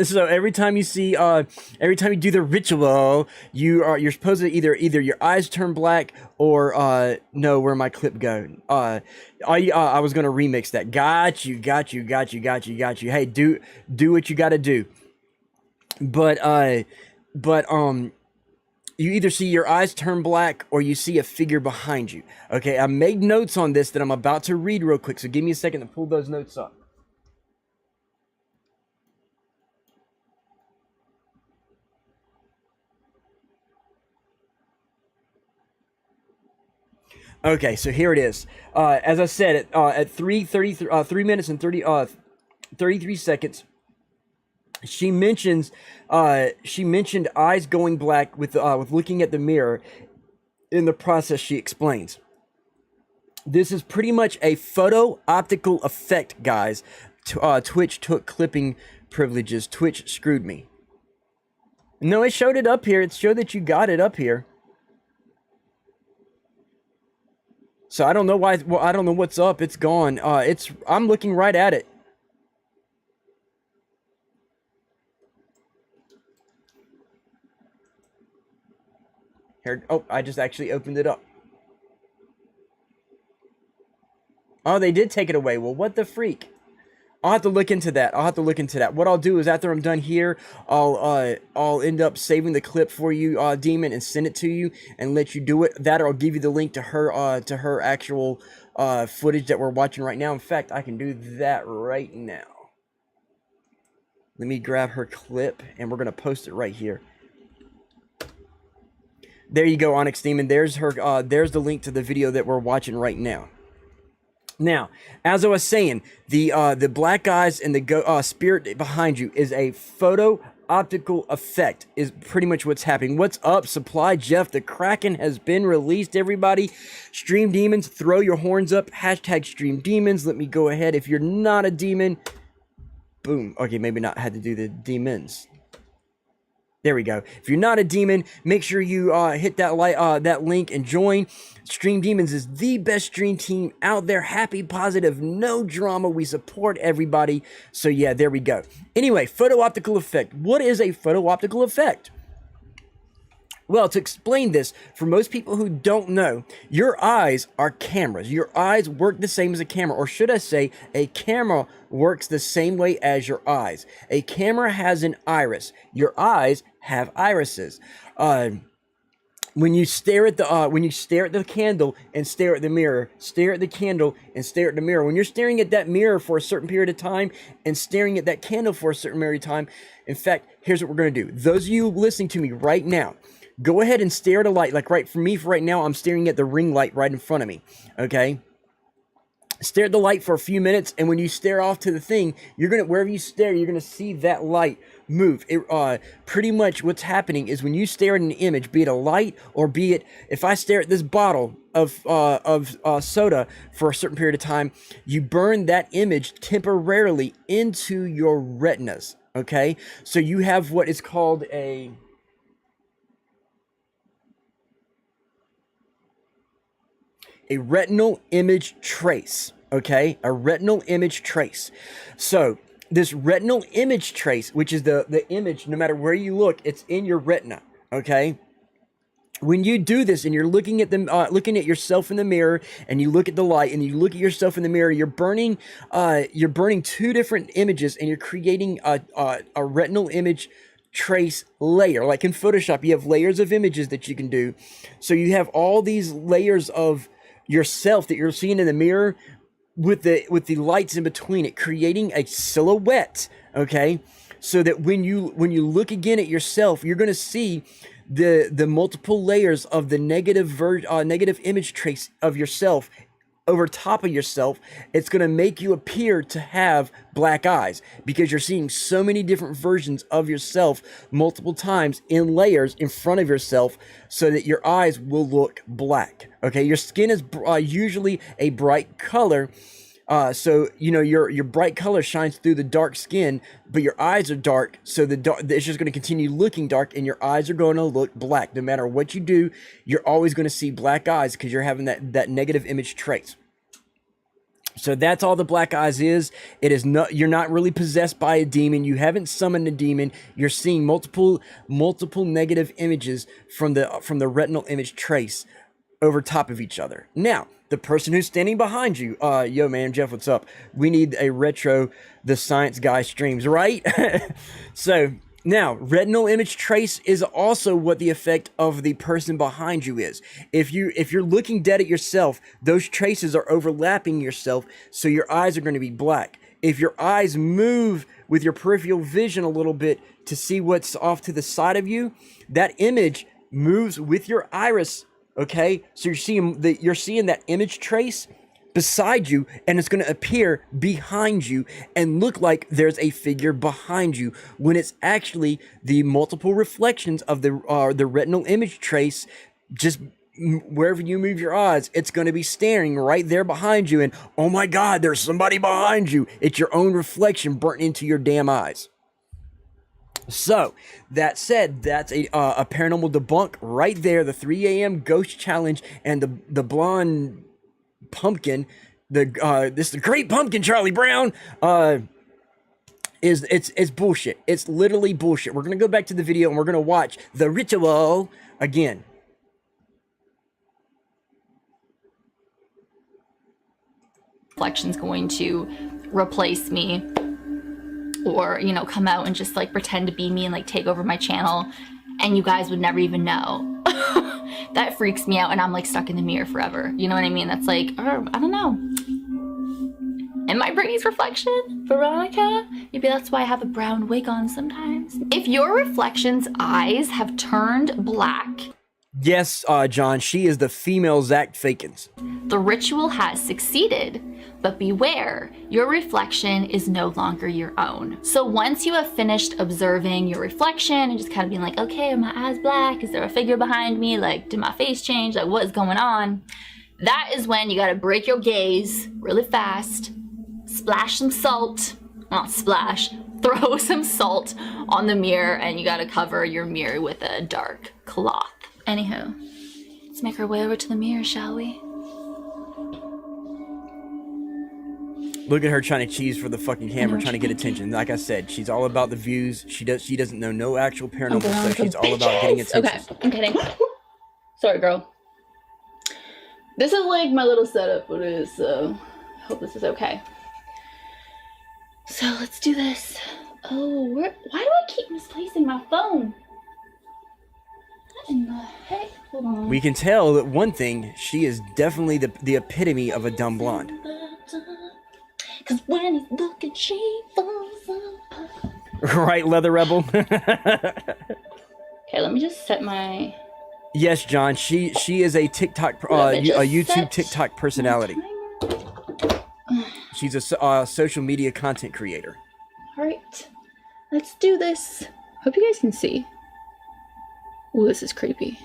S1: So every time you do the ritual, you're supposed to either your eyes turn black or no, where my clip go? I was gonna remix that. Got you. Hey, do what you gotta do. But you either see your eyes turn black or you see a figure behind you. Okay, I made notes on this that I'm about to read real quick, so give me a second to pull those notes up. Okay, so here it is. As I said, at 3 minutes and 33 seconds, she mentioned eyes going black with looking at the mirror. In the process, she explains. This is pretty much a photo optical effect, guys. Twitch took clipping privileges. Twitch screwed me. No, it showed it up here. It showed that you got it up here. So I don't know why. Well, I don't know what's up. It's gone. I'm looking right at it. Here. Oh, I just actually opened it up. Oh, they did take it away. Well, what the freak? I'll have to look into that. What I'll do is after I'm done here, I'll end up saving the clip for you, Demon, and send it to you and let you do it. That, or I'll give you the link to her actual footage that we're watching right now. In fact, I can do that right now. Let me grab her clip and we're gonna post it right here. There you go, Onyx Demon. There's her. There's the link to the video that we're watching right now. Now, as I was saying, the black eyes and the spirit behind you is a photo optical effect, is pretty much what's happening. What's up, Supply Jeff? The Kraken has been released, everybody. Stream Demons, throw your horns up. Hashtag Stream Demons. Let me go ahead. If you're not a demon, boom. Okay, maybe not. Had to do the demons. There we go. If you're not a demon, make sure you hit that link and join. Stream Demons is the best stream team out there. Happy, positive, no drama. We support everybody. So yeah, there we go. Anyway, photo optical effect. What is a photo optical effect? Well, to explain this, for most people who don't know, your eyes are cameras. Your eyes work the same as a camera, or should I say, a camera works the same way as your eyes. A camera has an iris. Your eyes have irises. When you stare at the candle and stare at the mirror, stare at the candle and stare at the mirror. When you're staring at that mirror for a certain period of time and staring at that candle for a certain period of time, in fact, here's what we're going to do. Those of you listening to me right now, go ahead and stare at a light. Like for right now, I'm staring at the ring light right in front of me. Okay. Stare at the light for a few minutes, and when you stare off to the thing, wherever you stare, you're gonna see that light move. Pretty much what's happening is when you stare at an image, be it a light or be it, if I stare at this bottle of soda for a certain period of time, you burn that image temporarily into your retinas. Okay, so you have what is called a retinal image trace, okay? A retinal image trace. So this retinal image trace, which is the image, no matter where you look, it's in your retina, okay? When you do this and you're looking at looking at yourself in the mirror, and you look at the light and you look at yourself in the mirror, you're burning two different images, and you're creating a retinal image trace layer. Like in Photoshop, you have layers of images that you can do. So you have all these layers of yourself that you're seeing in the mirror with the lights in between it, creating a silhouette, okay? So that when you look again at yourself, you're going to see the multiple layers of the negative image trace of yourself over top of yourself. It's going to make you appear to have black eyes because you're seeing so many different versions of yourself multiple times in layers in front of yourself, so that your eyes will look black. Okay, your skin is usually a bright color. So you know your bright color shines through the dark skin, but your eyes are dark, so it's just going to continue looking dark, and your eyes are going to look black. No matter what you do, you're always going to see black eyes because you're having that negative image trace. So that's all the black eyes is. It is not, you're not really possessed by a demon. You haven't summoned a demon. You're seeing multiple negative images from the retinal image trace over top of each other. Now, the person who's standing behind you, yo man, Jeff, what's up? We need a retro The Science Guy streams, right? So now, retinal image trace is also what the effect of the person behind you is. If you're looking dead at yourself, those traces are overlapping yourself, so your eyes are going to be black. If your eyes move with your peripheral vision a little bit to see what's off to the side of you, that image moves with your iris. Okay, so you're seeing that image trace beside you, and it's going to appear behind you and look like there's a figure behind you, when it's actually the multiple reflections of the retinal image trace just wherever you move your eyes, it's going to be staring right there behind you. And oh my God, there's somebody behind you. It's your own reflection burnt into your damn eyes. So that said, that's a paranormal debunk right there. The 3 a.m. ghost challenge and the blonde pumpkin, this the great pumpkin, Charlie Brown, it's bullshit. It's literally bullshit. We're gonna go back to the video and we're gonna watch the ritual again.
S2: Reflection's going to replace me, or, you know, come out and just like pretend to be me and like take over my channel, and you guys would never even know. That freaks me out, and I'm like stuck in the mirror forever. You know what I mean? That's like, I don't know. Am I Brittany's reflection? Veronica? Maybe that's why I have a brown wig on sometimes. If your reflection's eyes have turned black,
S1: yes, John, she is the female Zach Fakins.
S2: the ritual has succeeded. But beware, your reflection is no longer your own. So once you have finished observing your reflection and just kind of being like, okay, are my eyes black? Is there a figure behind me? Like, did my face change? Like, what is going on? That is when you gotta break your gaze really fast, splash some salt, not splash, throw some salt on the mirror, and you gotta cover your mirror with a dark cloth. Anywho, let's make our way over to the mirror, shall we?
S1: Look at her trying to cheese for the fucking camera, trying to get attention. Like I said, she's all about the views. She doesn't know no actual paranormal stuff. She's all about getting attention.
S2: Okay, I'm kidding. Sorry, girl. This is like my little setup for this, so I hope this is okay. So let's do this. Oh, why do I keep misplacing my phone? What in the heck? Hold on.
S1: We can tell that one thing, she is definitely the epitome of a dumb blonde.
S2: Cause when he's looking, she falls apart.
S1: Right, Leather Rebel?
S2: Okay, let me just set my...
S1: Yes, John, she is a TikTok, a YouTube TikTok personality. She's a social media content creator.
S2: Alright, let's do this. Hope you guys can see. Ooh, this is creepy.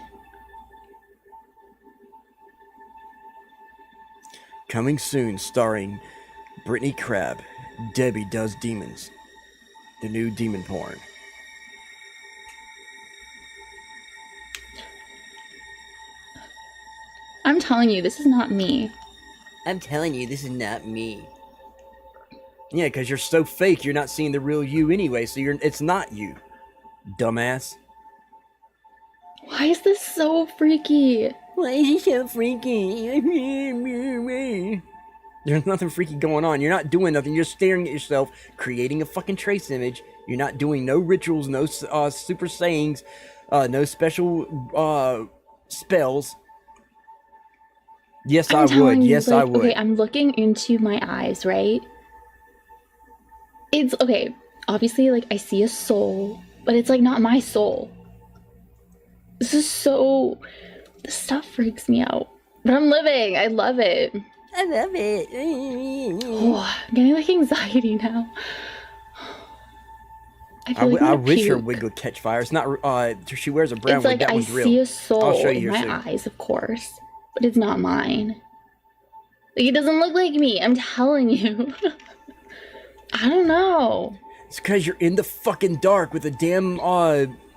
S1: Coming soon, starring Brittany Crabb, Debbie Does Demons, the new demon porn.
S2: I'm telling you, this is not me.
S1: I'm telling you, this is not me. Yeah, because you're so fake, you're not seeing the real you anyway, so it's not you, dumbass.
S2: Why is this so freaky?
S1: Why is it so freaky? There's nothing freaky going on. You're not doing nothing. You're staring at yourself, creating a fucking trace image. You're not doing no rituals, no super sayings, no special spells. Yes, I would. Yes, I would.
S2: Okay, I'm looking into my eyes, right? It's okay. Obviously, like, I see a soul, but it's like not my soul. This is so... This stuff freaks me out. But I'm living. I love it.
S1: I love it.
S2: Oh, I'm getting like anxiety now.
S1: I wish her wig would catch fire. It's not. She wears a brown wig. That one's real.
S2: I see a soul
S1: I'll show you
S2: in
S1: here
S2: my
S1: soon.
S2: eyes, of course, but it's not mine. Like, it doesn't look like me. I'm telling you. I don't know.
S1: It's because you're in the fucking dark with a damn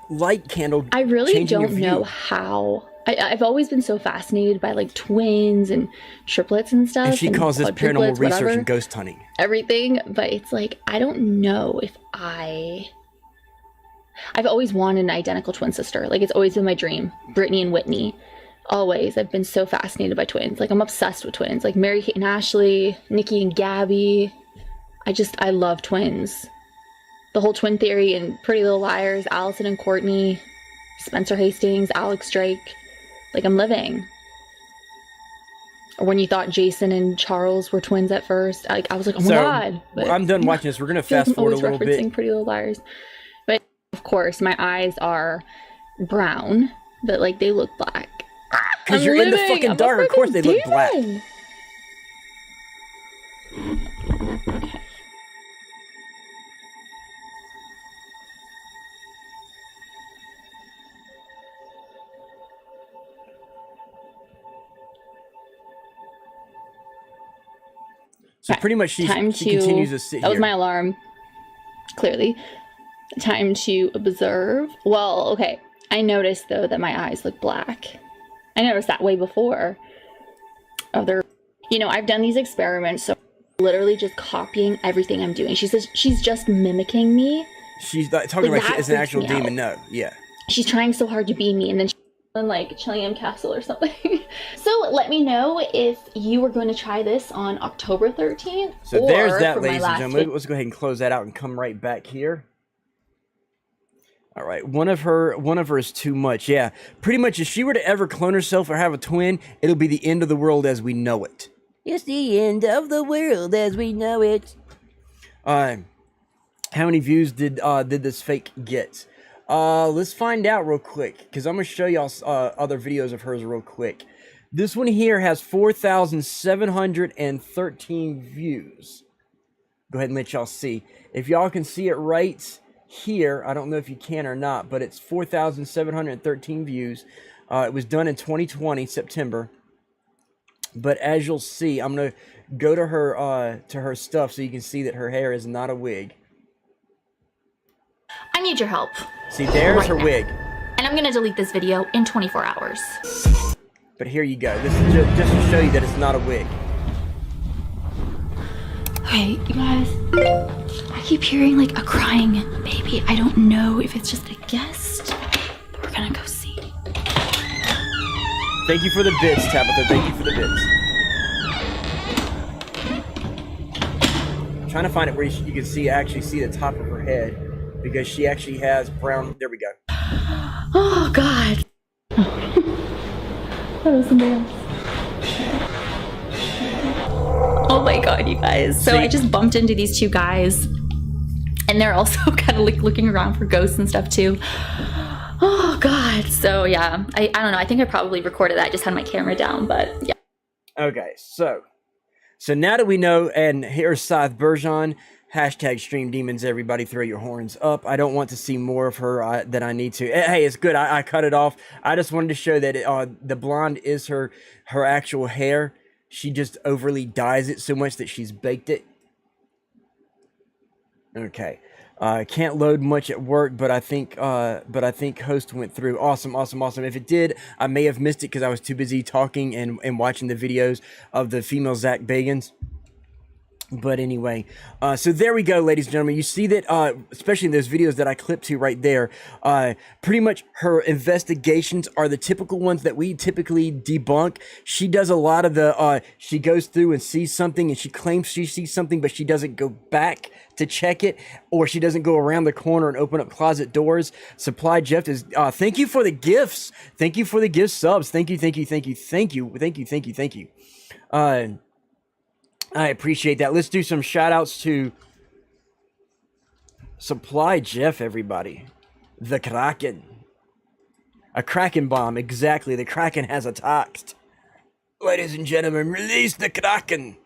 S1: light candle.
S2: I really
S1: don't
S2: don't know how. I've always been so fascinated by like twins and triplets and stuff.
S1: And she calls this paranormal research
S2: whatever,
S1: and ghost hunting.
S2: Everything, but it's like, I don't know if I've always wanted an identical twin sister. Like, it's always been my dream. Brittany and Whitney. Always. I've been so fascinated by twins. Like, I'm obsessed with twins. Like Mary Kate and Ashley, Nikki and Gabby. I love twins. The whole twin theory and Pretty Little Liars, Allison and Courtney, Spencer Hastings, Alex Drake. Like, I'm living. Or when you thought Jason and Charles were twins at first, I was like, oh my god. But
S1: I'm done watching this. We're gonna fast forward a little bit.
S2: Referencing Pretty Little Liars, but of course my eyes are brown, but like they look black.
S1: Because you're in the fucking dark. Of course they look black.
S2: Okay.
S1: So pretty much she continues to sit
S2: That was
S1: here.
S2: my alarm, clearly. Time to observe. Well, okay. I noticed, though, that my eyes look black. I noticed that way before. You know, I've done these experiments, so literally just copying everything I'm doing. She says she's just mimicking me.
S1: She's talking like it's an actual demon. No, yeah.
S2: She's trying so hard to be me, and then she's in like Chillingham Castle or something. So let me know if you were going to try this on October 13th.
S1: So there's that, ladies and gentlemen. Let's go ahead and close that out and come right back here. All right, one of her is too much. Yeah, pretty much if she were to ever clone herself or have a twin, it'll be the end of the world as we know it. It's the end of the world as we know it. How many views did this fake get? Let's find out real quick, because I'm gonna show y'all other videos of hers real quick. This one here has 4,713 views. Go ahead and let y'all see. If y'all can see it right here, I don't know if you can or not, but it's 4,713 views. It was done in 2020, September. But as you'll see, I'm gonna go to her stuff so you can see that her hair is not a wig.
S2: I need your help.
S1: See, there's her wig.
S2: And I'm gonna delete this video in 24 hours.
S1: But here you go. This is just to show you that it's not a wig.
S2: Okay, you guys. I keep hearing like a crying baby. I don't know if it's just a guest, but we're gonna go see.
S1: Thank you for the bits, Tabitha. Thank you for the bits. I'm trying to find it where you can actually see the top of her head, because she actually has brown. There we go.
S2: Oh God. That was somebody else. Oh my God, you guys. So I just bumped into these two guys, and they're also kind of like looking around for ghosts and stuff too. Oh God. So yeah, I don't know. I think I probably recorded that. I just had my camera down, but yeah.
S1: Okay, so now that we know, and here's Scythe Bergeron, hashtag Stream Demons, everybody throw your horns up. I don't want to see more of her than I need to. Hey, it's good. I cut it off. I just wanted to show that the blonde is her actual hair. She just overly dyes it so much that she's baked it. Okay. Can't load much at work, but I think host went through. Awesome. If it did, I may have missed it because I was too busy talking and watching the videos of the female Zach Bagans. But anyway, so there we go, ladies and gentlemen. You see that, especially in those videos that I clipped to right there, pretty much her investigations are the typical ones that we typically debunk. She does a lot of the, she goes through and sees something and she claims she sees something, but she doesn't go back to check it, or she doesn't go around the corner and open up closet doors. Supply Jeff is, thank you for the gifts. Thank you for the gift subs. Thank you. I appreciate that. Let's do some shout outs to Supply Jeff, everybody. The Kraken. A Kraken bomb, exactly. The Kraken has attacked. Ladies and gentlemen, release the Kraken.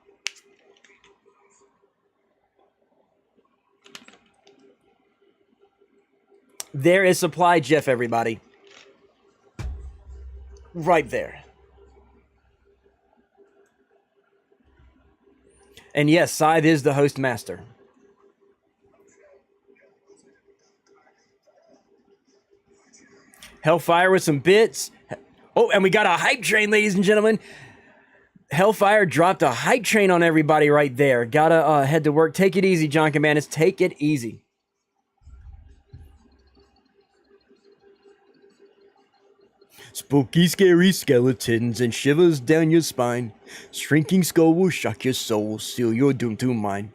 S1: There is Supply Jeff, everybody. Right there. And yes, Scythe is the host master. Hellfire with some bits. Oh, and we got a hype train, ladies and gentlemen. Hellfire dropped a hype train on everybody right there. Gotta head to work. Take it easy, John Commandus. Take it easy. Spooky, scary skeletons and shivers down your spine. Shrinking skull will shock your soul, seal your doom to mine.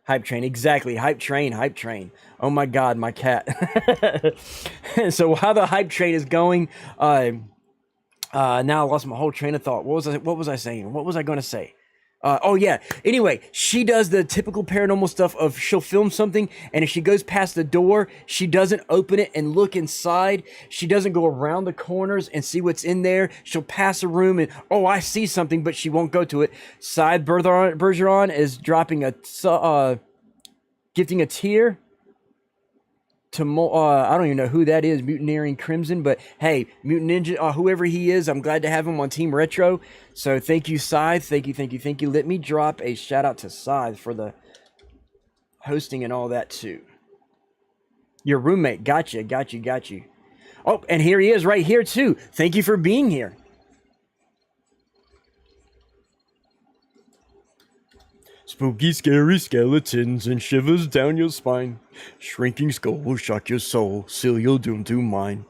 S1: Hype train, exactly. Hype train. Oh my God, my cat. So while the hype train is going, now I lost my whole train of thought. What was I saying? What was I going to say? Oh yeah. Anyway, she does the typical paranormal stuff of she'll film something, and if she goes past the door, she doesn't open it and look inside. She doesn't go around the corners and see what's in there. She'll pass a room and, oh, I see something, but she won't go to it. Scythe Bergeron is dropping a, gifting a tear. I don't even know who that is, Mutineering Crimson, but hey, Mutant Ninja, whoever he is, I'm glad to have him on Team Retro. So thank you, Scythe. Thank you. Let me drop a shout out to Scythe for the hosting and all that too. Your roommate, got you. Oh, and here he is right here too. Thank you for being here. Spooky, scary skeletons and shivers down your spine. Shrinking skull will shock your soul, seal your doom to mine.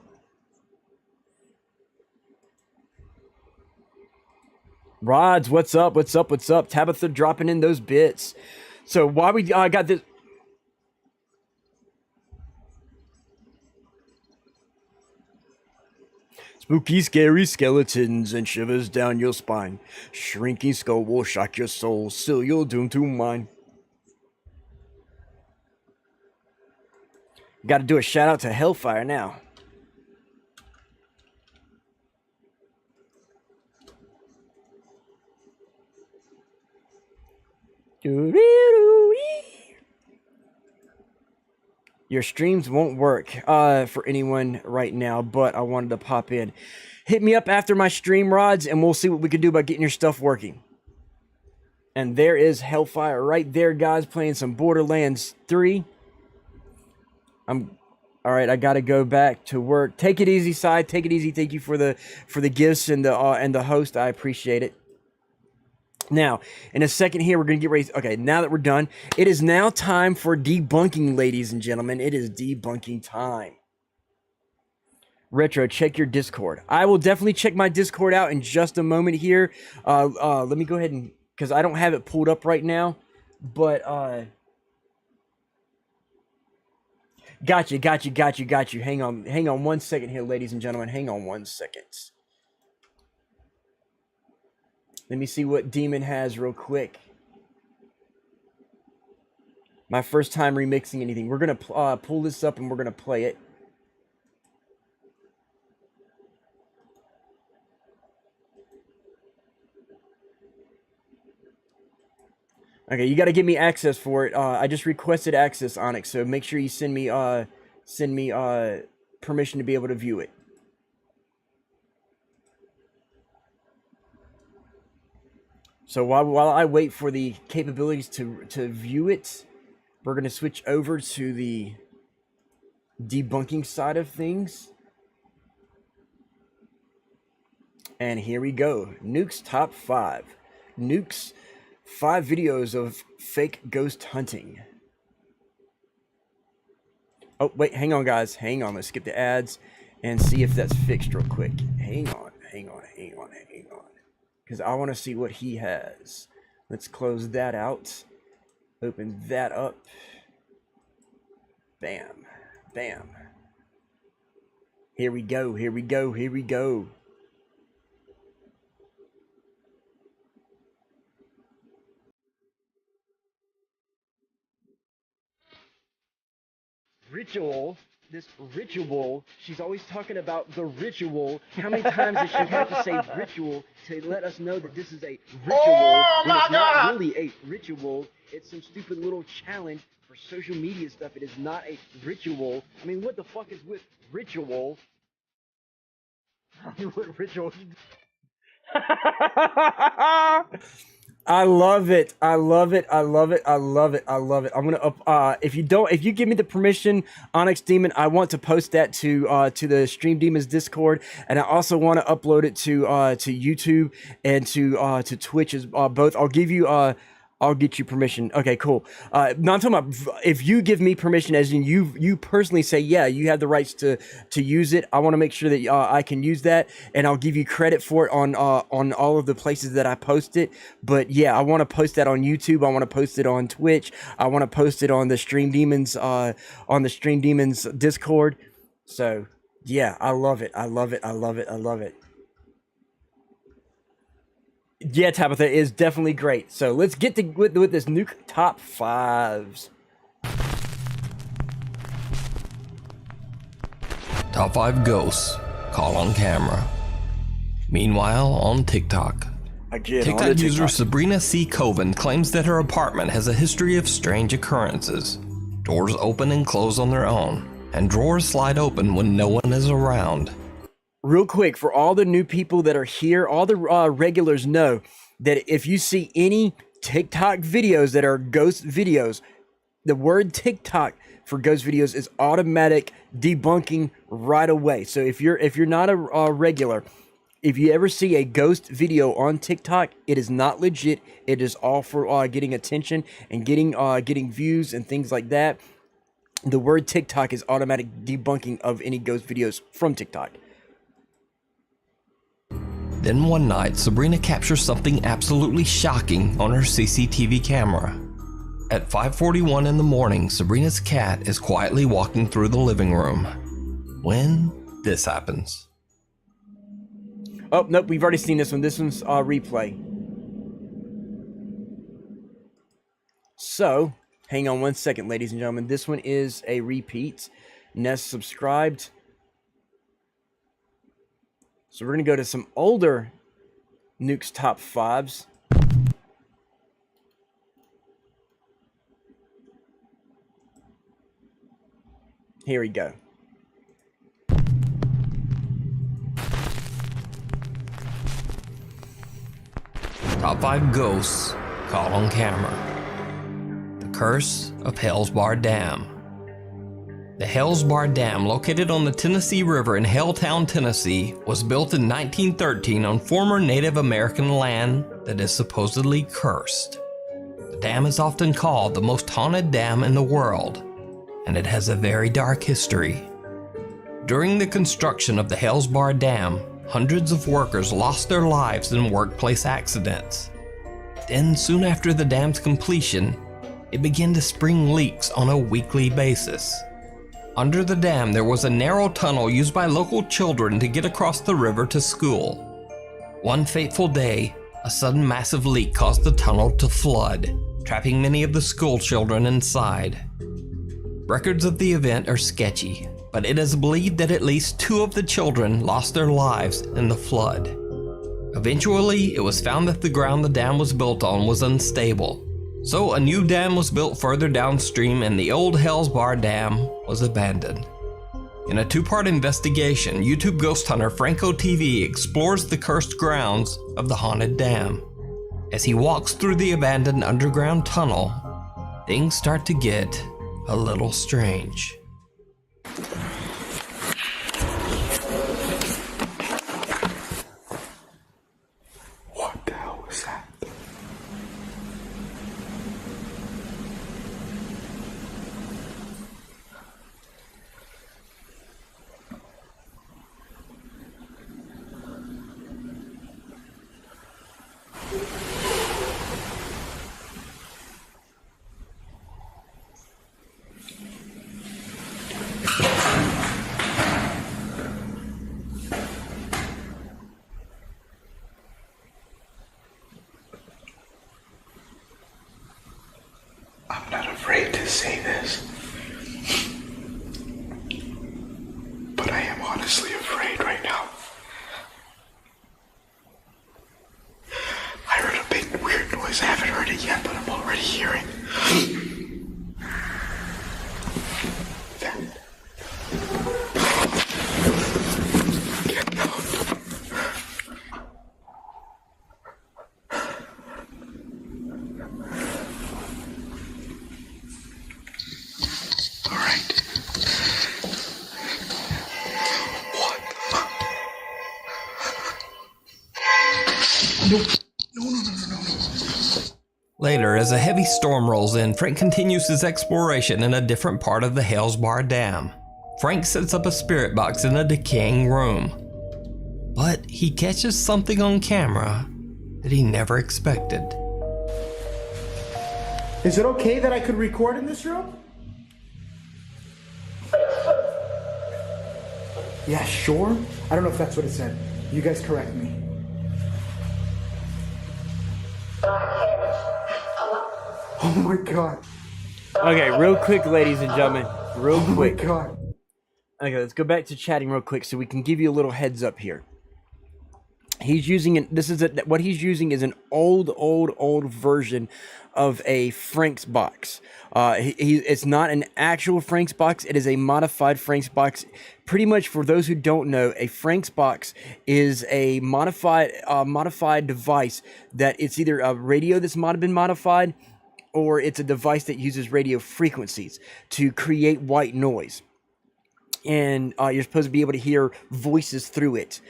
S1: Rods, what's up? Tabitha dropping in those bits. So why we got this... Spooky, scary skeletons and shivers down your spine. Shrinking skull will shock your soul, seal your doom to mine. Got to do a shout out to Hellfire now. Your streams won't work for anyone right now, but I wanted to pop in. Hit me up after my stream, Rods, and we'll see what we can do about getting your stuff working. And there is Hellfire right there, guys, playing some Borderlands 3. All right, I gotta go back to work. Take it easy, Side. Take it easy. Thank you for the gifts and the host. I appreciate it. Now, in a second here, we're going to get ready. Okay, now that we're done, it is now time for debunking, ladies and gentlemen. It is debunking time. Retro, check your Discord. I will definitely check my Discord out in just a moment here. Let me go ahead and, because I don't have it pulled up right now, but got you. Hang on 1 second here, ladies and gentlemen. Hang on 1 second. Let me see what Demon has real quick. My first time remixing anything. We're going to pull this up and we're going to play it. Okay, you got to give me access for it. I just requested access, Onyx, so make sure you send me permission to be able to view it. So while I wait for the capabilities to view it, we're going to switch over to the debunking side of things. And here we go. Nuke's top 5. Nuke's 5 videos of fake ghost hunting. Oh, wait, hang on, guys. Hang on. Let's skip the ads and see if that's fixed real quick. Hang on. Because I want to see what he has. Let's close that out. Open that up. Bam. Bam. Here we go. Ritual. This ritual, she's always talking about the ritual. How many times does she have to say ritual to let us know that this is a ritual when it's not really a ritual? It's some stupid little challenge for social media stuff. It is not a ritual. I mean, what the fuck is with ritual? What ritual? I love it. I'm gonna if you give me the permission, Onyx Demon, I want to post that to the Stream Demons Discord, and I also want to upload it to YouTube and to Twitch as both. I'll get you permission. Okay, cool. No, I'm talking about if you give me permission, as in you personally say, yeah, you have the rights to use it. I want to make sure that I can use that, and I'll give you credit for it on all of the places that I post it. But yeah, I want to post that on YouTube. I want to post it on Twitch. I want to post it on the Stream Demons Discord. So yeah, I love it. Yeah, Tabitha is definitely great. So let's get with this Nuke top 5s.
S3: Top 5 ghosts caught on camera. Meanwhile, on TikTok. TikTok user Sabrina C. Coven claims that her apartment has a history of strange occurrences. Doors open and close on their own. and drawers slide open when no one is around.
S1: Real quick, for all the new people that are here, all the regulars know that if you see any TikTok videos that are ghost videos, the word TikTok for ghost videos is automatic debunking right away. So if you're not a regular, if you ever see a ghost video on TikTok, it is not legit. It is all for getting attention and getting views and things like that. The word TikTok is automatic debunking of any ghost videos from TikTok.
S3: Then one night, Sabrina captures something absolutely shocking on her CCTV camera. At 5:41 in the morning, Sabrina's cat is quietly walking through the living room when this happens.
S1: Oh, nope, we've already seen this one. This one's replay. So, hang on one second, ladies and gentlemen. This one is a repeat. Nest subscribed. So we're going to go to some older Nukes Top 5s. Here we go.
S3: Top 5 ghosts caught on camera. The Curse of Hell's Bar Dam. The Hell's Bar Dam, located on the Tennessee River in Helltown, Tennessee, was built in 1913 on former Native American land that is supposedly cursed. The dam is often called the most haunted dam in the world, and it has a very dark history. During the construction of the Hell's Bar Dam, hundreds of workers lost their lives in workplace accidents. Then, soon after the dam's completion, it began to spring leaks on a weekly basis. Under the dam, there was a narrow tunnel used by local children to get across the river to school. One fateful day, a sudden massive leak caused the tunnel to flood, trapping many of the school children inside. Records of the event are sketchy, but it is believed that at least 2 of the children lost their lives in the flood. Eventually, it was found that the ground the dam was built on was unstable. So a new dam was built further downstream and the old Hell's Bar Dam was abandoned. In a 2-part investigation, YouTube ghost hunter Franco TV explores the cursed grounds of the haunted dam. As he walks through the abandoned underground tunnel, things start to get a little strange.
S4: What the hell was that? I'm not afraid to say this, but I am honestly afraid right now. I heard a big weird noise. I haven't heard it yet, but I'm already hearing that. Get out.
S3: Later, as a heavy storm rolls in, Frank continues his exploration in a different part of the Hell's Bar Dam. Frank sets up a spirit box in a decaying room, but he catches something on camera that he never expected.
S5: Is it okay that I could record in this room? Yeah, sure. I don't know if that's what it said. You guys correct me. Oh my god.
S1: Okay, real quick, ladies and gentlemen. Real quick.
S5: Oh my god.
S1: Okay, let's go back to chatting real quick so we can give you a little heads up here. He's using what he's using is an old version of a Frank's box. It's not an actual Frank's box. It is a modified Frank's box. Pretty much, for those who don't know, a Frank's box is a modified device that it's either a radio that's been modified, or it's a device that uses radio frequencies to create white noise. And you're supposed to be able to hear voices through it.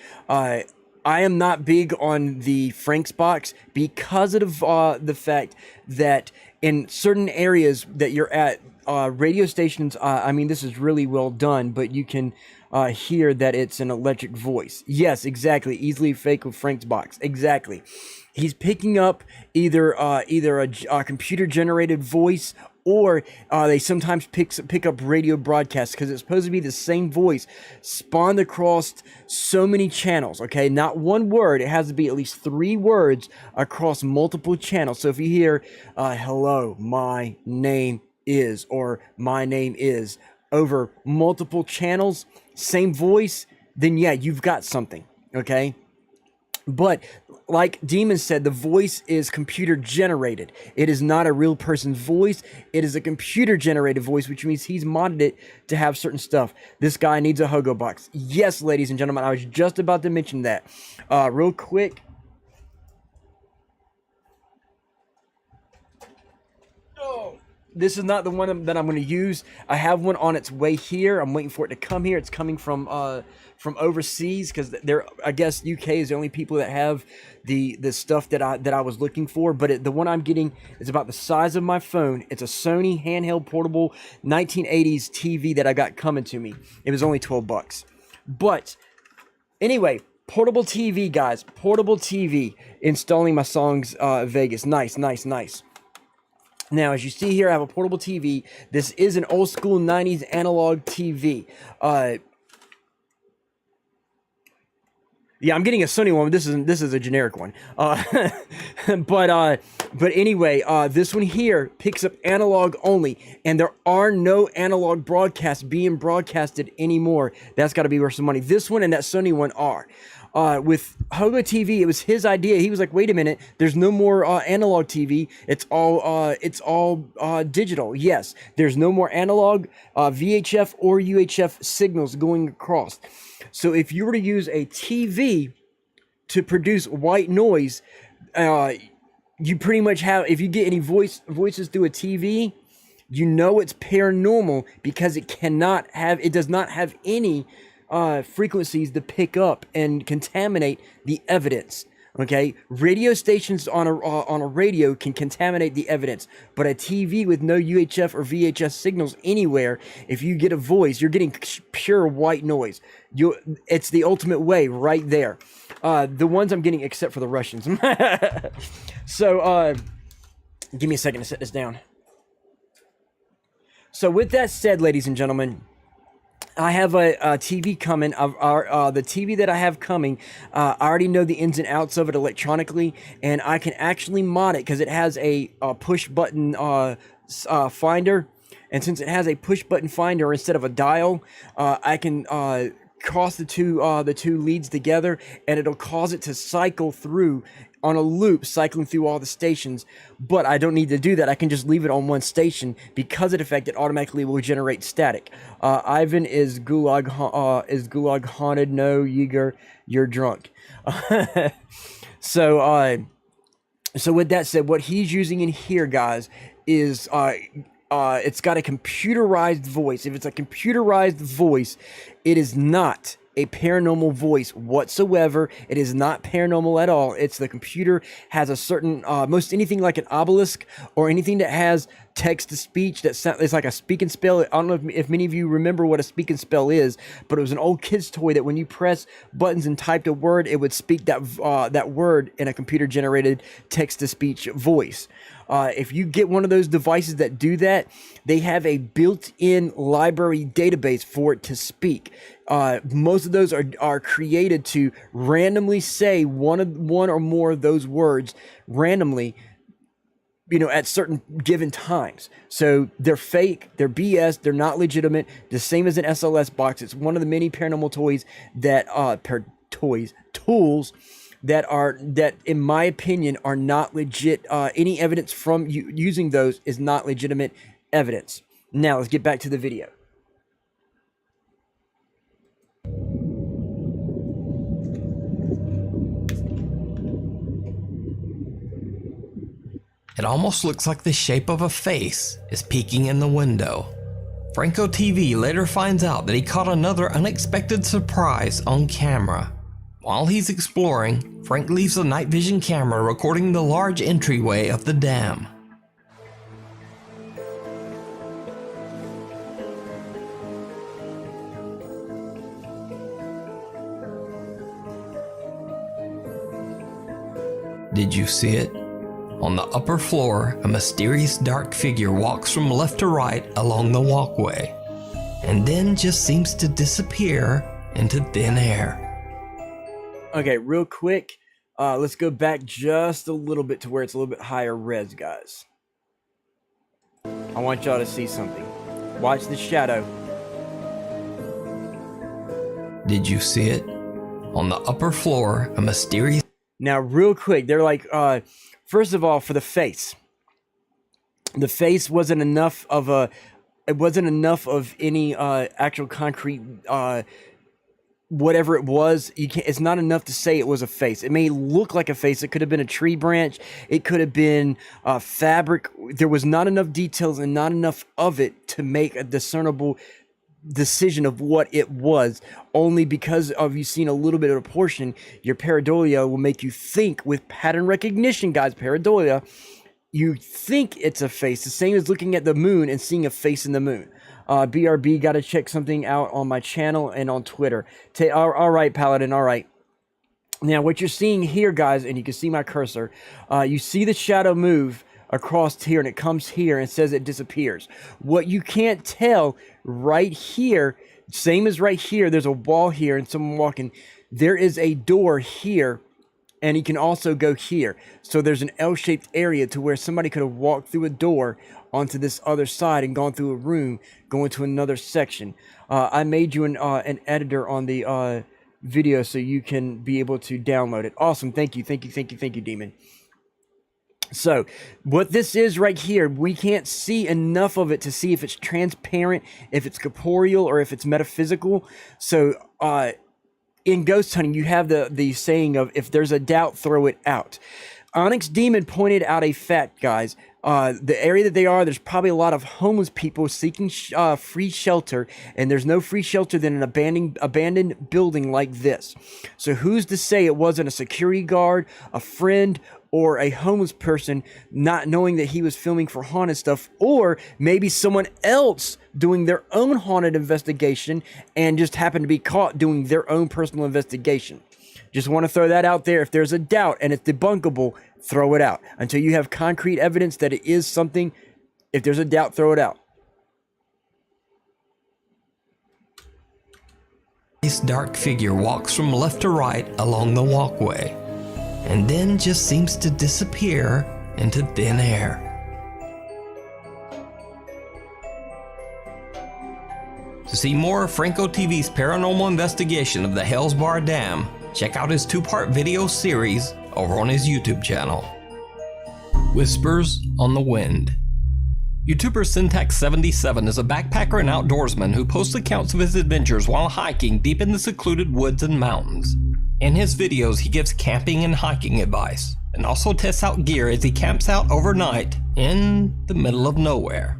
S1: I am not big on the Frank's box because of the fact that in certain areas that you're at, radio stations, I mean, this is really well done, but you can hear that it's an electric voice. Yes, exactly. Easily fake with Frank's box. Exactly. He's picking up either a computer-generated voice, or they sometimes pick up radio broadcasts, because it's supposed to be the same voice spawned across so many channels, okay? Not one word. It has to be at least 3 words across multiple channels. So if you hear, hello, my name is, or my name is, over multiple channels, same voice, then yeah, you've got something, okay? But like Demon said, the voice is computer generated. It is not a real person's voice. It is a computer generated voice, which means he's modded it to have certain stuff. This guy needs a Hogo box. Yes, ladies and gentlemen, I was just about to mention that. Real quick. This is not the one that I'm going to use. I have one on its way here. I'm waiting for it to come here. It's coming from overseas, because I guess UK is the only people that have the stuff that I was looking for. But the one I'm getting is about the size of my phone. It's a Sony handheld portable 1980s TV that I got coming to me. It was only $12. But anyway, portable TV, guys. Portable TV. Installing my songs Vegas. Nice. Now, as you see here, I have a portable TV. This is an old school 90s analog TV. Yeah, I'm getting a Sony one, but this is a generic one. But anyway, this one here picks up analog only, and there are no analog broadcasts being broadcasted anymore. That's got to be worth some money. This one and that Sony one are. With Hogo TV, it was his idea. He was like, wait a minute, there's no more analog TV. It's all digital. Yes, there's no more analog VHF or UHF signals going across. So if you were to use a TV to produce white noise, you pretty much have, if you get any voices through a TV, you know it's paranormal, because it does not have any frequencies to pick up and contaminate the evidence. Okay, radio stations on a radio can contaminate the evidence, but a TV with no UHF or VHS signals anywhere, if you get a voice, you're getting pure white noise. It's the ultimate way right there. The ones I'm getting, except for the Russians. So, give me a second to set this down. So with that said, ladies and gentlemen, I have a TV coming. The TV that I have coming, I already know the ins and outs of it electronically, and I can actually mod it because it has a push button finder. And since it has a push button finder instead of a dial, I can cross the two leads together, and it'll cause it to cycle through on a loop, cycling through all the stations. But I don't need to do that. I can just leave it on one station. Because of the fact, it automatically will generate static. Ivan is gulag haunted. No, Yeager, you're drunk. So with that said, what he's using in here, guys, is it's got a computerized voice. If it's a computerized voice, it is not a paranormal voice whatsoever. It is not paranormal at all. It's the computer has a certain, most anything like an obelisk or anything that has text to speech it's like a speak and spell. I don't know if many of you remember what a speak and spell is, but it was an old kid's toy that when you press buttons and typed a word, it would speak that word in a computer generated text to speech voice. If you get one of those devices that do that, they have a built-in library database for it to speak. Most of those are created to randomly say one or more of those words randomly, at certain given times. So they're fake, they're BS, they're not legitimate. The same as an SLS box. It's one of the many paranormal toys that tools that in my opinion are not legit. Any evidence from you using those is not legitimate evidence. Now let's get back to the video.
S3: It almost looks like the shape of a face is peeking in the window. Franco TV later finds out that he caught another unexpected surprise on camera. While he's exploring, Frank leaves the night vision camera recording the large entryway of the dam. Did you see it? On the upper floor, a mysterious dark figure walks from left to right along the walkway, and then just seems to disappear into thin air.
S1: Okay, real quick, let's go back just a little bit to where it's a little bit higher res, guys. I want y'all to see something. Watch the shadow.
S3: Did you see it? On the upper floor, a mysterious...
S1: Now, real quick, they're like, first of all, for the face wasn't enough of any actual concrete whatever it was. It's not enough to say it was a face. It may look like a face. It could have been a tree branch. It could have been fabric. There was not enough details and not enough of it to make a discernible decision of what it was. Only because of you seen a little bit of a portion, your pareidolia will make you think with pattern recognition, guys. Pareidolia, you think it's a face, the same as looking at the moon and seeing a face in the moon. BRB, got to check something out on my channel and on Twitter. All right, Paladin, all right. Now, what you're seeing here, guys, and you can see my cursor, you see the shadow move across here, and it comes here and says it disappears. What you can't tell right here, same as right here, there's a wall here and someone walking. There is a door here, and you can also go here. So there's an L-shaped area to where somebody could have walked through a door onto this other side and gone through a room, going to another section. I made you an editor on the video so you can be able to download it. Awesome. Thank you, Demon. So what this is right here, we can't see enough of it to see if it's transparent, if it's corporeal, or if it's metaphysical. So in ghost hunting, you have the saying of, if there's a doubt, throw it out. Onyx Demon pointed out a fact, guys. The area that they are, there's probably a lot of homeless people seeking free shelter, and there's no free shelter than an abandoned building like this. So who's to say it wasn't a security guard, a friend, or a homeless person not knowing that he was filming for haunted stuff, or maybe someone else doing their own haunted investigation and just happened to be caught doing their own personal investigation. Just want to throw that out there. If there's a doubt and it's debunkable, throw it out. Until you have concrete evidence that it is something, if there's a doubt, throw it out.
S3: This dark figure walks from left to right along the walkway, and then just seems to disappear into thin air. To see more of Franco TV's paranormal investigation of the Hell's Bar Dam, check out his 2-part video series over on his YouTube channel. Whispers on the Wind. YouTuber Cintiq77 is a backpacker and outdoorsman who posts accounts of his adventures while hiking deep in the secluded woods and mountains. In his videos, he gives camping and hiking advice, and also tests out gear as he camps out overnight in the middle of nowhere.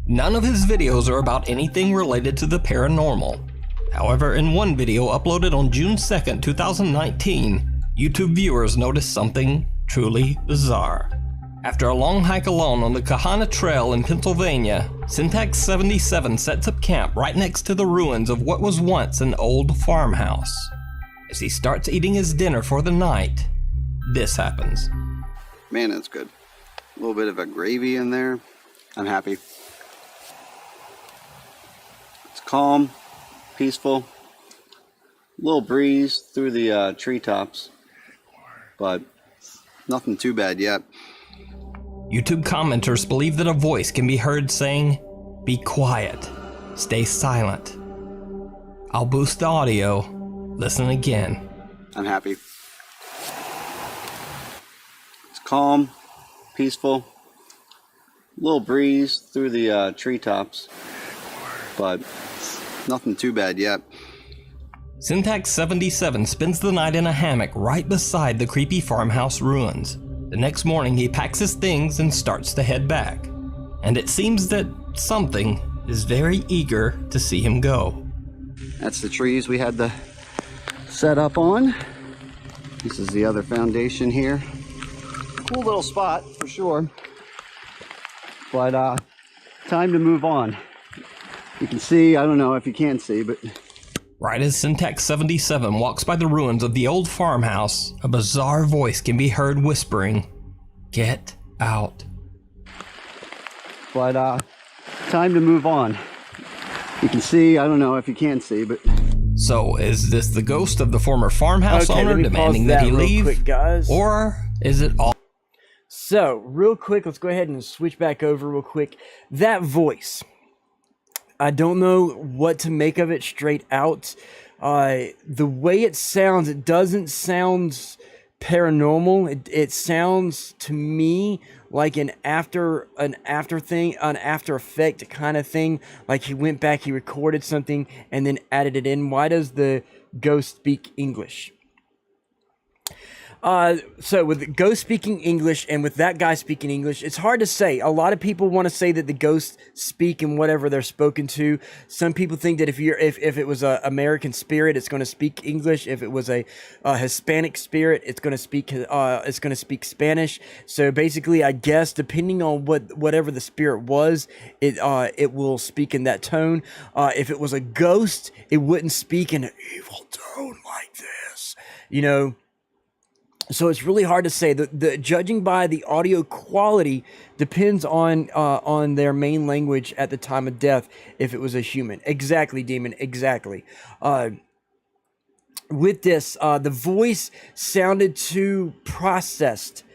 S3: None of his videos are about anything related to the paranormal. However, in one video uploaded on June 2nd, 2019, YouTube viewers noticed something truly bizarre. After a long hike alone on the Kahana Trail in Pennsylvania, Cintiq77 sets up camp right next to the ruins of what was once an old farmhouse. As he starts eating his dinner for the night, this happens.
S6: Man, that's good. A little bit of a gravy in there. I'm happy. It's calm, peaceful. A little breeze through the treetops, but nothing too bad yet.
S3: YouTube commenters believe that a voice can be heard saying, "Be quiet, stay silent." I'll boost the audio. Listen again.
S6: I'm happy. calm, peaceful. Little breeze through the treetops, but nothing too bad yet.
S3: Cintiq 77 spends the night in a hammock right beside the creepy farmhouse ruins. The next morning he packs his things and starts to head back. And it seems that something is very eager to see him go.
S6: That's the trees we had to set up on. This is the other foundation here. Cool little spot for sure. But time to move on. You can see, I don't know if you can see, but
S3: Right as Cintiq 77 walks by the ruins of the old farmhouse, a bizarre voice can be heard whispering, "Get out."
S6: But time to move on. You can see, I don't know if you can see, but
S3: So, is this the ghost of the former farmhouse
S1: Okay, let
S3: owner
S1: me
S3: demanding
S1: pause
S3: that
S1: that
S3: he
S1: real
S3: leave?
S1: quick, guys.
S3: Or is it all?
S1: So, real quick, let's go ahead and switch back over real quick. That voice, I don't know what to make of it straight out. The way it sounds, it doesn't sound paranormal. It sounds to me like an after effect kind of thing. Like he went back, he recorded something, and then added it in. Why does the ghost speak English? So with the ghost speaking English and with that guy speaking English, it's hard to say. A lot of people want to say that the ghosts speak in whatever they're spoken to. Some people think that if it was a American spirit, it's going to speak English. If it was a Hispanic spirit, it's going to speak Spanish. So basically, I guess depending on whatever the spirit was, it will speak in that tone. If it was a ghost, it wouldn't speak in an evil tone like this, you know. So it's really hard to say. The judging by the audio quality depends on their main language at the time of death. If it was a human, exactly, Demon, exactly. With this, the voice sounded too processed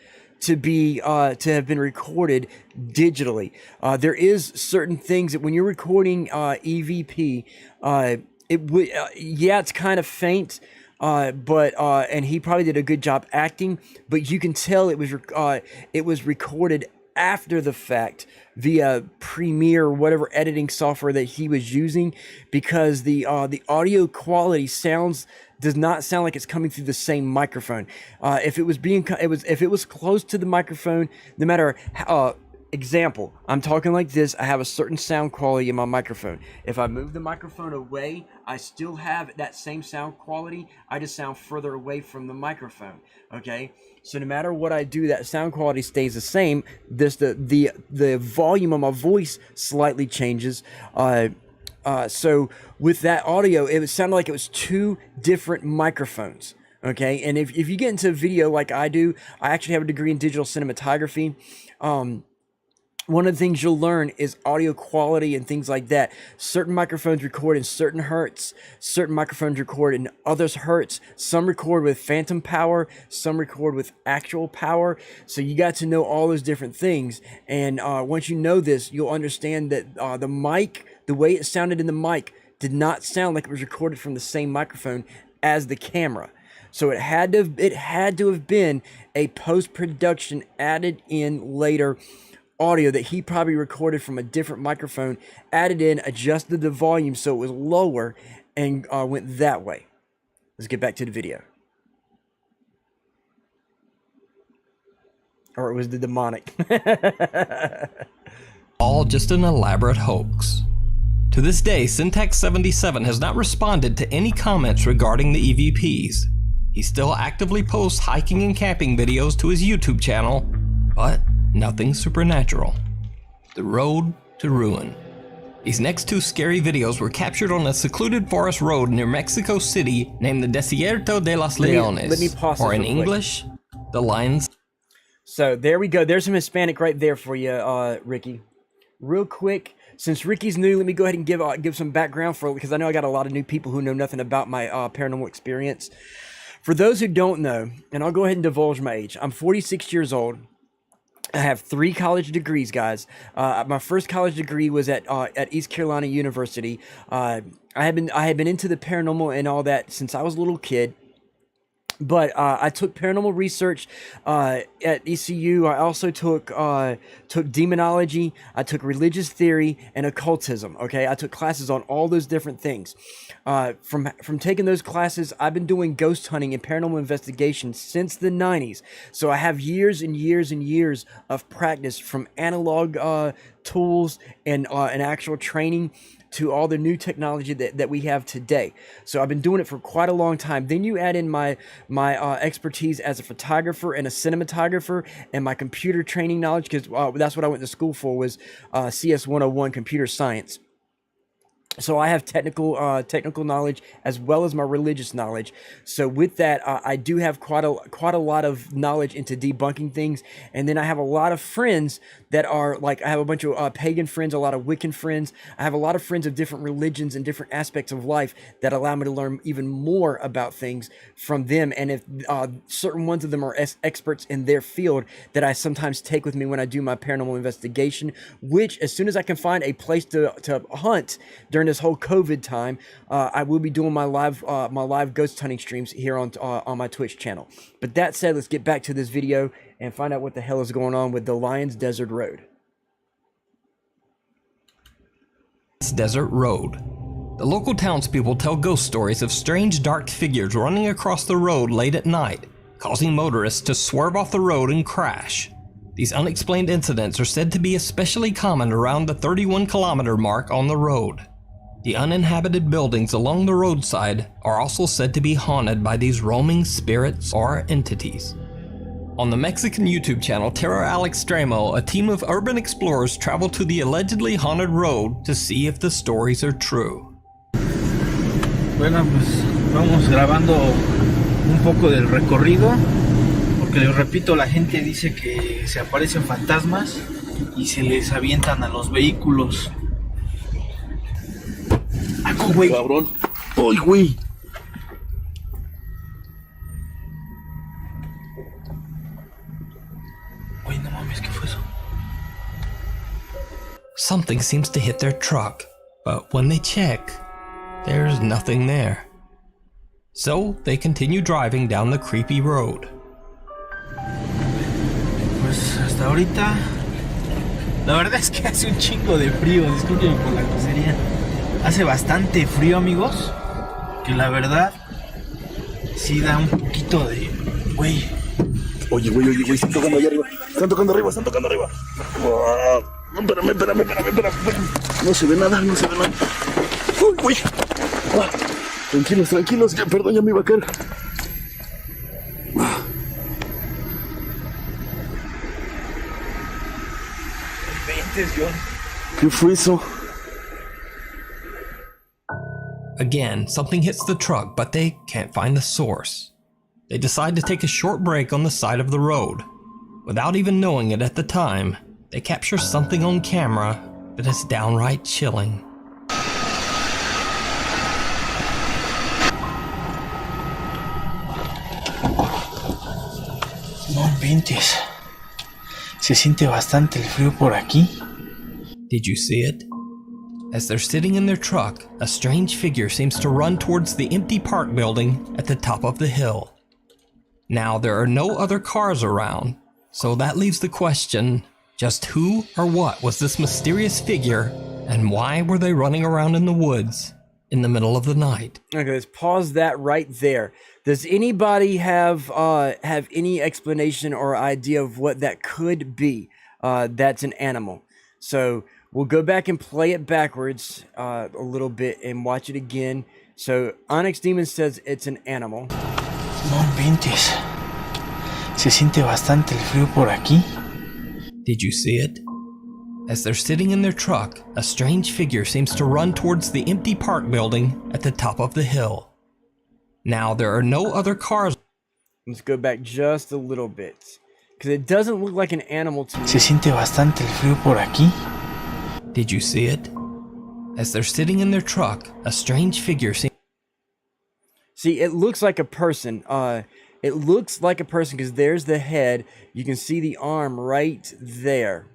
S1: to have been recorded digitally. There is certain things that when you're recording EVP, it's kind of faint. And he probably did a good job acting, but you can tell it was recorded after the fact via Premiere or whatever editing software that he was using, because the audio quality does not sound like it's coming through the same microphone. If it was close to the microphone, no matter how. Example, I'm talking like this, I have a certain sound quality in my microphone. If I move the microphone away, I still have that same sound quality, I just sound further away from the microphone, okay? So no matter what I do, that sound quality stays the same. The volume of my voice slightly changes. So with that audio, it sounded like it was two different microphones. Okay, and if you get into video like I do, I actually have a degree in digital cinematography. One of the things you'll learn is audio quality and things like that. Certain microphones record in certain hertz, certain microphones record in others hertz. Some record with phantom power, some record with actual power. So you got to know all those different things. And once you know this, you'll understand that the mic, the way it sounded in the mic, did not sound like it was recorded from the same microphone as the camera. So it had to have been a post-production added in later audio that he probably recorded from a different microphone, added in, adjusted the volume so it was lower, and went that way. Let's get back to the video. Or it was the demonic.
S3: All just an elaborate hoax. To this day, Cintiq 77 has not responded to any comments regarding the EVPs. He still actively posts hiking and camping videos to his YouTube channel, but nothing supernatural. The road to ruin. These next two scary videos were captured on a secluded forest road near Mexico City named the Desierto de los Leones,
S1: let me pause
S3: or
S1: this
S3: in
S1: real quick.
S3: English, the Lions.
S1: So there we go. There's some Hispanic right there for you, Ricky. Real quick, since Ricky's new, let me go ahead and give some background because I know I got a lot of new people who know nothing about my paranormal experience. For those who don't know, and I'll go ahead and divulge my age, I'm 46 years old. I have 3 college degrees, guys. My first college degree was at East Carolina University. I had been into the paranormal and all that since I was a little kid. But I took paranormal research at ECU. I also took demonology. I took religious theory and occultism. Okay, I took classes on all those different things. From taking those classes, I've been doing ghost hunting and paranormal investigation since the 90s. So I have years and years and years of practice, from analog tools and actual training to all the new technology that we have today. So I've been doing it for quite a long time. Then you add in my expertise as a photographer and a cinematographer, and my computer training knowledge, because that's what I went to school for, was CS 101, computer science. So I have technical knowledge as well as my religious knowledge. So with that, I do have quite a lot of knowledge into debunking things. And then I have a lot of friends that are like, I have a bunch of pagan friends, a lot of Wiccan friends. I have a lot of friends of different religions and different aspects of life that allow me to learn even more about things from them. And if certain ones of them are experts in their field, that I sometimes take with me when I do my paranormal investigation, which as soon as I can find a place to hunt during this whole COVID time, I will be doing my live ghost hunting streams here on my Twitch channel. But that said, let's get back to this video and find out what the hell is going on with the Lions Desert Road.
S3: Desert Road. The local townspeople tell ghost stories of strange dark figures running across the road late at night, causing motorists to swerve off the road and crash. These unexplained incidents are said to be especially common around the 31-kilometer mark on the road. The uninhabited buildings along the roadside are also said to be haunted by these roaming spirits or entities. On the Mexican YouTube channel Terror al Extremo, a team of urban explorers travel to the allegedly haunted road to see if the stories are true.
S7: Bueno, pues vamos grabando un poco del recorrido, porque les repito, la gente dice que se aparecen fantasmas y se les avientan a los vehículos. ¡Aco, güey! ¡Cabrón! ¡Ay, güey! Güey, no mames, ¿qué fue eso?
S3: Something seems to hit their truck, but when they check, there's nothing there. So they continue driving down the creepy road.
S7: Pues hasta ahorita, la verdad es que hace un chingo de frío, discúlpenme por la grosería. Hace bastante frío, amigos, que la verdad sí da un poquito de... Güey.
S4: Oye, están tocando allá arriba. Están tocando arriba. No, espérame. No se ve nada. Uy. Tranquilos. Ya, perdón, ya me iba a caer. ¿Qué fue eso?
S3: Again, something hits the truck, but they can't find the source. They decide to take a short break on the side of the road. Without even knowing it at the time, they capture something on camera that is downright chilling.
S7: No inventes. Se siente bastante el frío por aquí.
S3: Did you see it? As they're sitting in their truck, a strange figure seems to run towards the empty park building at the top of the hill. Now, there are no other cars around, so that leaves the question, just who or what was this mysterious figure, and why were they running around in the woods in the middle of the night?
S1: Okay, let's pause that right there. Does anybody have any explanation or idea of what that could be? That's an animal. So we'll go back and play it backwards a little bit and watch it again. So Onyx Demon says it's an animal.
S7: No inventes. Se siente bastante el frío por aquí.
S3: Did you see it? As they're sitting in their truck, a strange figure seems to run towards the empty park building at the top of the hill. Now, there are no other cars.
S1: Let's go back just a little bit, because it doesn't look like an animal to me.
S7: Se siente bastante el frío por aquí.
S3: Did you see it? As they're sitting in their truck, a strange figure seems...
S1: See, it looks like a person. It looks like a person because there's the head. You can see the arm right there.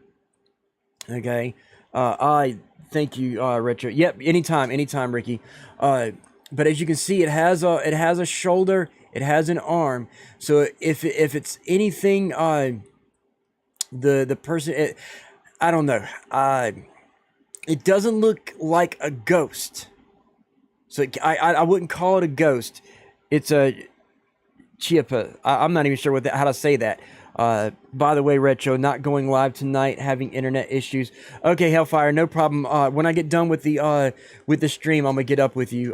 S1: Okay. I thank you, Retro. Yep. Anytime, Ricky. But as you can see, it has a shoulder It has an arm. So if it's anything, the person, I don't know. It doesn't look like a ghost. So I wouldn't call it a ghost. It's a chiapa. I'm not even sure how to say that. By the way, Retro, not going live tonight, having internet issues. Okay, Hellfire, no problem. When I get done with the stream, I'm gonna get up with you.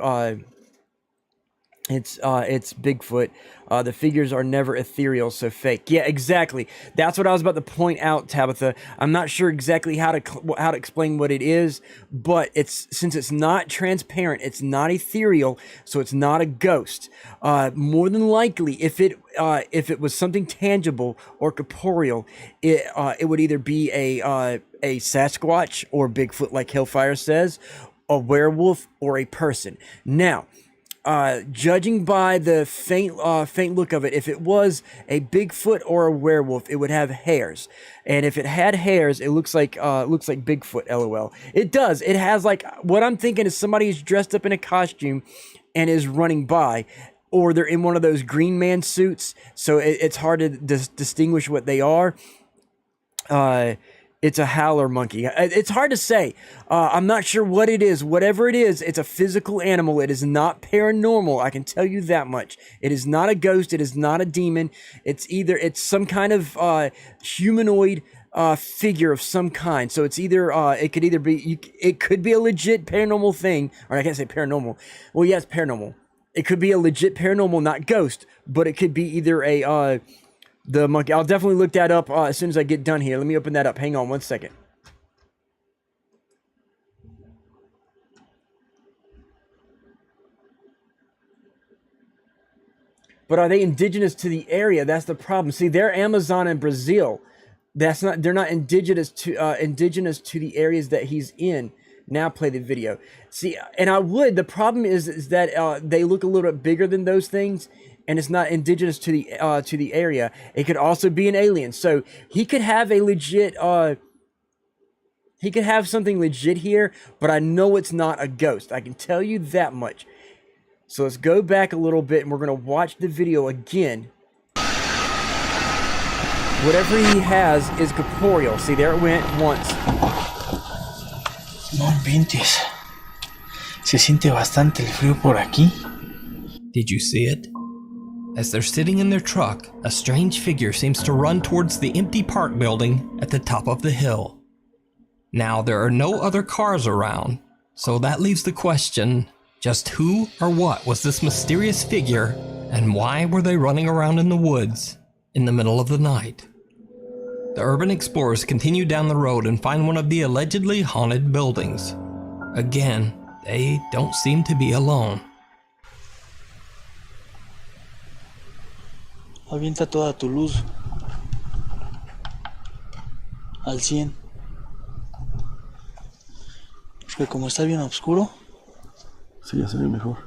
S1: It's Bigfoot. The figures are never ethereal, so fake. Yeah, exactly. That's what I was about to point out, Tabitha. I'm not sure exactly how to explain what it is, but since it's not transparent, it's not ethereal, so it's not a ghost. More than likely, if it was something tangible or corporeal, it would either be a Sasquatch or Bigfoot, like Hellfire says, a werewolf, or a person. Now, judging by the faint look of it, if it was a Bigfoot or a werewolf, it would have hairs. And if it had hairs, it looks like Bigfoot, LOL. It does. It has, like, what I'm thinking is somebody who's dressed up in a costume and is running by, or they're in one of those Green Man suits, so it's hard to distinguish what they are. It's a howler monkey. It's hard to say. I'm not sure what it is. Whatever it is, it's a physical animal. It is not paranormal. I can tell you that much. It is not a ghost. It is not a demon. It's some kind of humanoid figure of some kind. So it's either it could be a legit paranormal thing, or I can't say paranormal. Well, yeah, it's paranormal. It could be a legit paranormal, not ghost, but it could be either the monkey. I'll definitely look that up as soon as I get done here. Let me open that up. Hang on one second. But are they indigenous to the area? That's the problem. See, they're Amazon and Brazil. They're not indigenous to the areas that he's in. Now play the video. See, and the problem is that they look a little bit bigger than those things, and it's not indigenous to the area. It could also be an alien. So he could have a legit he could have something legit here, but I know it's not a ghost. I can tell you that much. So let's go back a little bit, and we're gonna watch the video again. Whatever he has is corporeal. See, there it went once.
S7: No inventes. Se siente bastante el frío por aquí.
S3: Did you see it? As they're sitting in their truck, a strange figure seems to run towards the empty park building at the top of the hill. Now, there are no other cars around, so that leaves the question, just who or what was this mysterious figure, and why were they running around in the woods in the middle of the night? The urban explorers continue down the road and find one of the allegedly haunted buildings. Again, they don't seem to be alone.
S8: Avienta toda tu luz al 100, porque como está bien oscuro.
S4: Sí, ya se ve mejor.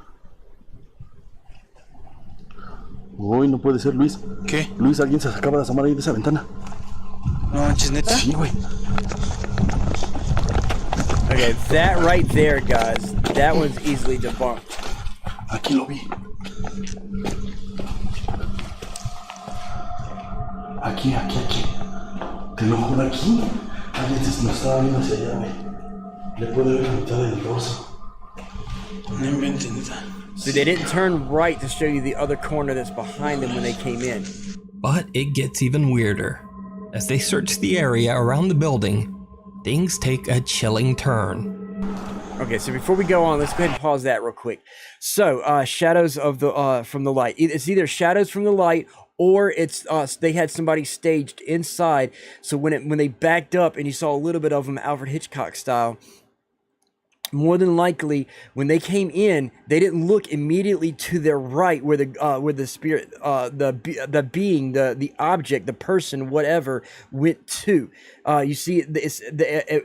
S4: Uy, no puede ser, Luis.
S8: ¿Qué?
S4: Luis, alguien se acaba de asomar ahí de esa ventana.
S8: No manches, ¿neta?
S4: Sí, güey.
S1: Okay, that right there, guys, that one's easily debunked.
S4: Aquí lo vi. Aquí. Te lo juro, aquí. Alguien nos estaba viendo hacia allá, güey. Le puedo ver la mitad del torso.
S8: No inventes, neta.
S1: See, they didn't turn right to show you the other corner that's behind them when they came in.
S3: But it gets even weirder. As they search the area around the building, things take a chilling turn.
S1: Okay, so before we go on, let's go ahead and pause that real quick. So, shadows of the from the light. It's either shadows from the light, or it's they had somebody staged inside. So when they backed up and you saw a little bit of them, Alfred Hitchcock style, more than likely when they came in, they didn't look immediately to their right where the spirit, the being, the object, the person, whatever went to. You see,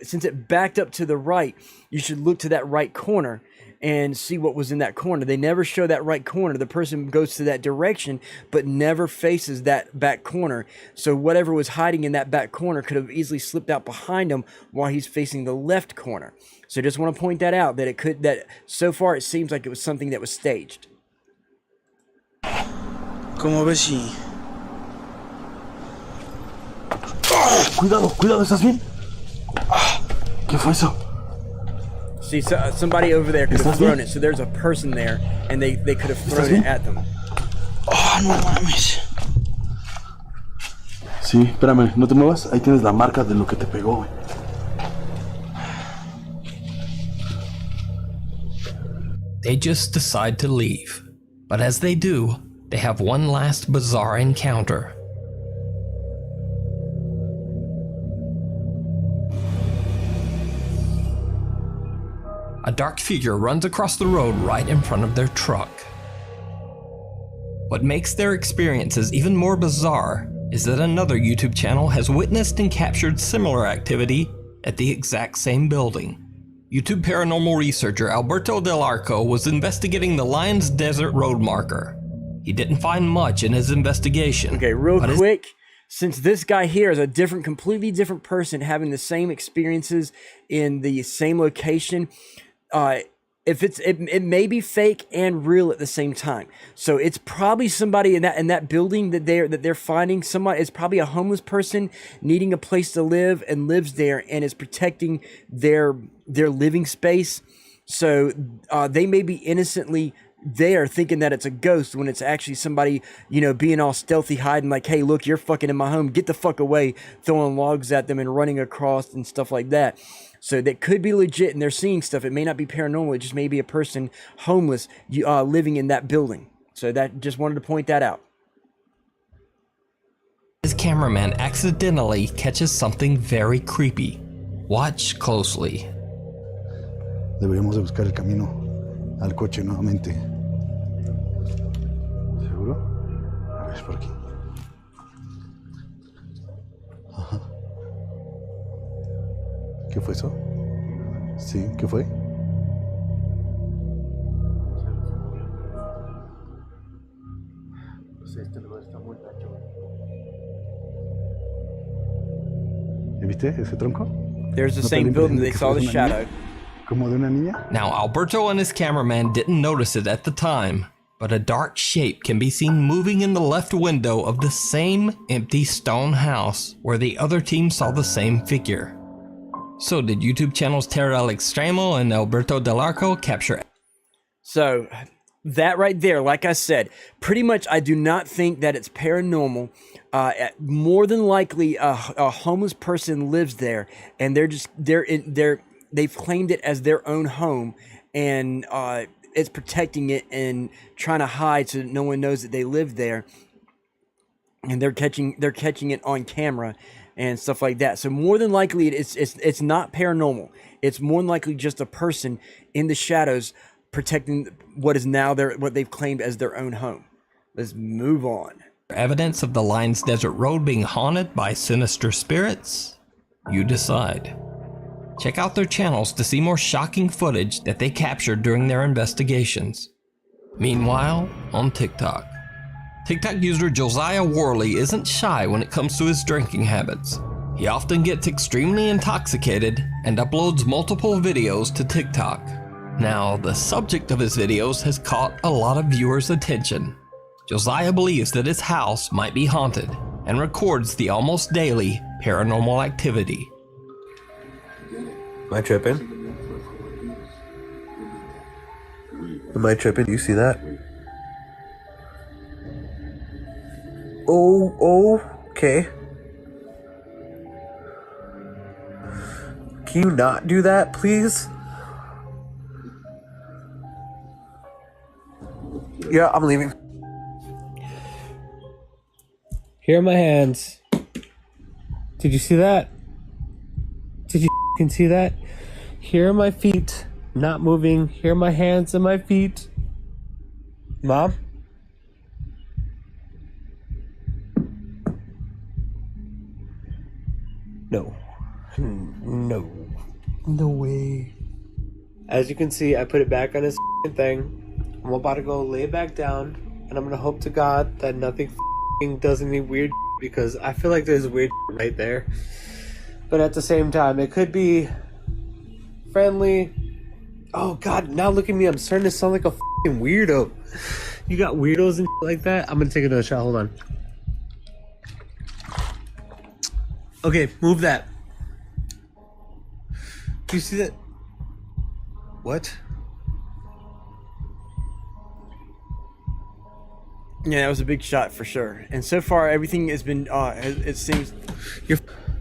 S1: since it backed up to the right, you should look to that right corner and see what was in that corner. They never show that right corner. The person goes to that direction, but never faces that back corner. So whatever was hiding in that back corner could have easily slipped out behind him while he's facing the left corner. So just want to point that out, that so far it seems like it was something that was staged.
S8: ¿Cómo ves si...?
S4: Cuidado, cuidado, ¿estás bien? ¿Qué fue eso?
S1: See, somebody over there could have thrown it. So there's a person there, and they could have thrown it at them.
S8: Oh, no mames.
S4: Sí, espérame, no te muevas. Ahí tienes la marca de lo que te pegó, güey.
S3: They just decide to leave. But as they do, they have one last bizarre encounter. A dark figure runs across the road right in front of their truck. What makes their experiences even more bizarre is that another YouTube channel has witnessed and captured similar activity at the exact same building. YouTube paranormal researcher Alberto Del Arco was investigating the Lions Desert Road marker. He didn't find much in his investigation.
S1: Okay, real quick, since this guy here is a completely different person having the same experiences in the same location, it may be fake and real at the same time. So it's probably somebody in that building that they're finding. Somebody, it's probably a homeless person needing a place to live and lives there and is protecting their living space. So they may be innocently there thinking that it's a ghost when it's actually somebody, being all stealthy, hiding like, hey, look, you're fucking in my home, get the fuck away, throwing logs at them and running across and stuff like that. So that could be legit and they're seeing stuff. It may not be paranormal. It just may be a person homeless living in that building. So that, just wanted to point that out.
S3: His cameraman accidentally catches something very creepy. Watch closely.
S4: Deberíamos de buscar el camino al coche nuevamente. ¿Seguro? A ver, es por aquí. Ajá. ¿Qué fue eso? Sí, ¿qué fue? ¿Viste ese tronco?
S1: There's the same building they saw the shadow.
S4: ¿Como de una niña?
S3: Now, Alberto and his cameraman didn't notice it at the time, but a dark shape can be seen moving in the left window of the same empty stone house where the other team saw the same figure. So did YouTube channels Terra El Extremo and Alberto Del Arco capture?
S1: So that right there, like I said, pretty much I do not think that it's paranormal. More than likely a homeless person lives there and they've claimed it as their own home and it's protecting it and trying to hide so that no one knows that they live there. And they're catching it on camera and stuff like that. So more than likely it's not paranormal. It's more than likely just a person in the shadows protecting what is now what they've claimed as their own home. Let's move on.
S3: Evidence of the Lions Desert Road being haunted by sinister spirits? You decide. Check out their channels to see more shocking footage that they captured during their investigations. Meanwhile, on TikTok. TikTok user Josiah Worley isn't shy when it comes to his drinking habits. He often gets extremely intoxicated and uploads multiple videos to TikTok. Now, the subject of his videos has caught a lot of viewers' attention. Josiah believes that his house might be haunted and records the almost daily paranormal activity.
S9: Am I tripping? Am I tripping? Do you see that? Oh, okay. Can you not do that, please? Yeah, I'm leaving.
S10: Here are my hands. Did you see that? Did you see that? Here are my feet, not moving. Here are my hands and my feet. Mom? No. No. No way. As you can see, I put it back on his thing. I'm about to go lay it back down, and I'm gonna hope to God that nothing does any weird because I feel like there's weird right there. But at the same time, it could be friendly. Oh God, now look at me. I'm starting to sound like a weirdo. You got weirdos and like that? I'm gonna take another shot. Hold on. Okay, move that. Do you see that? What?
S1: Yeah, that was a big shot for sure. And so far, everything has been. It seems.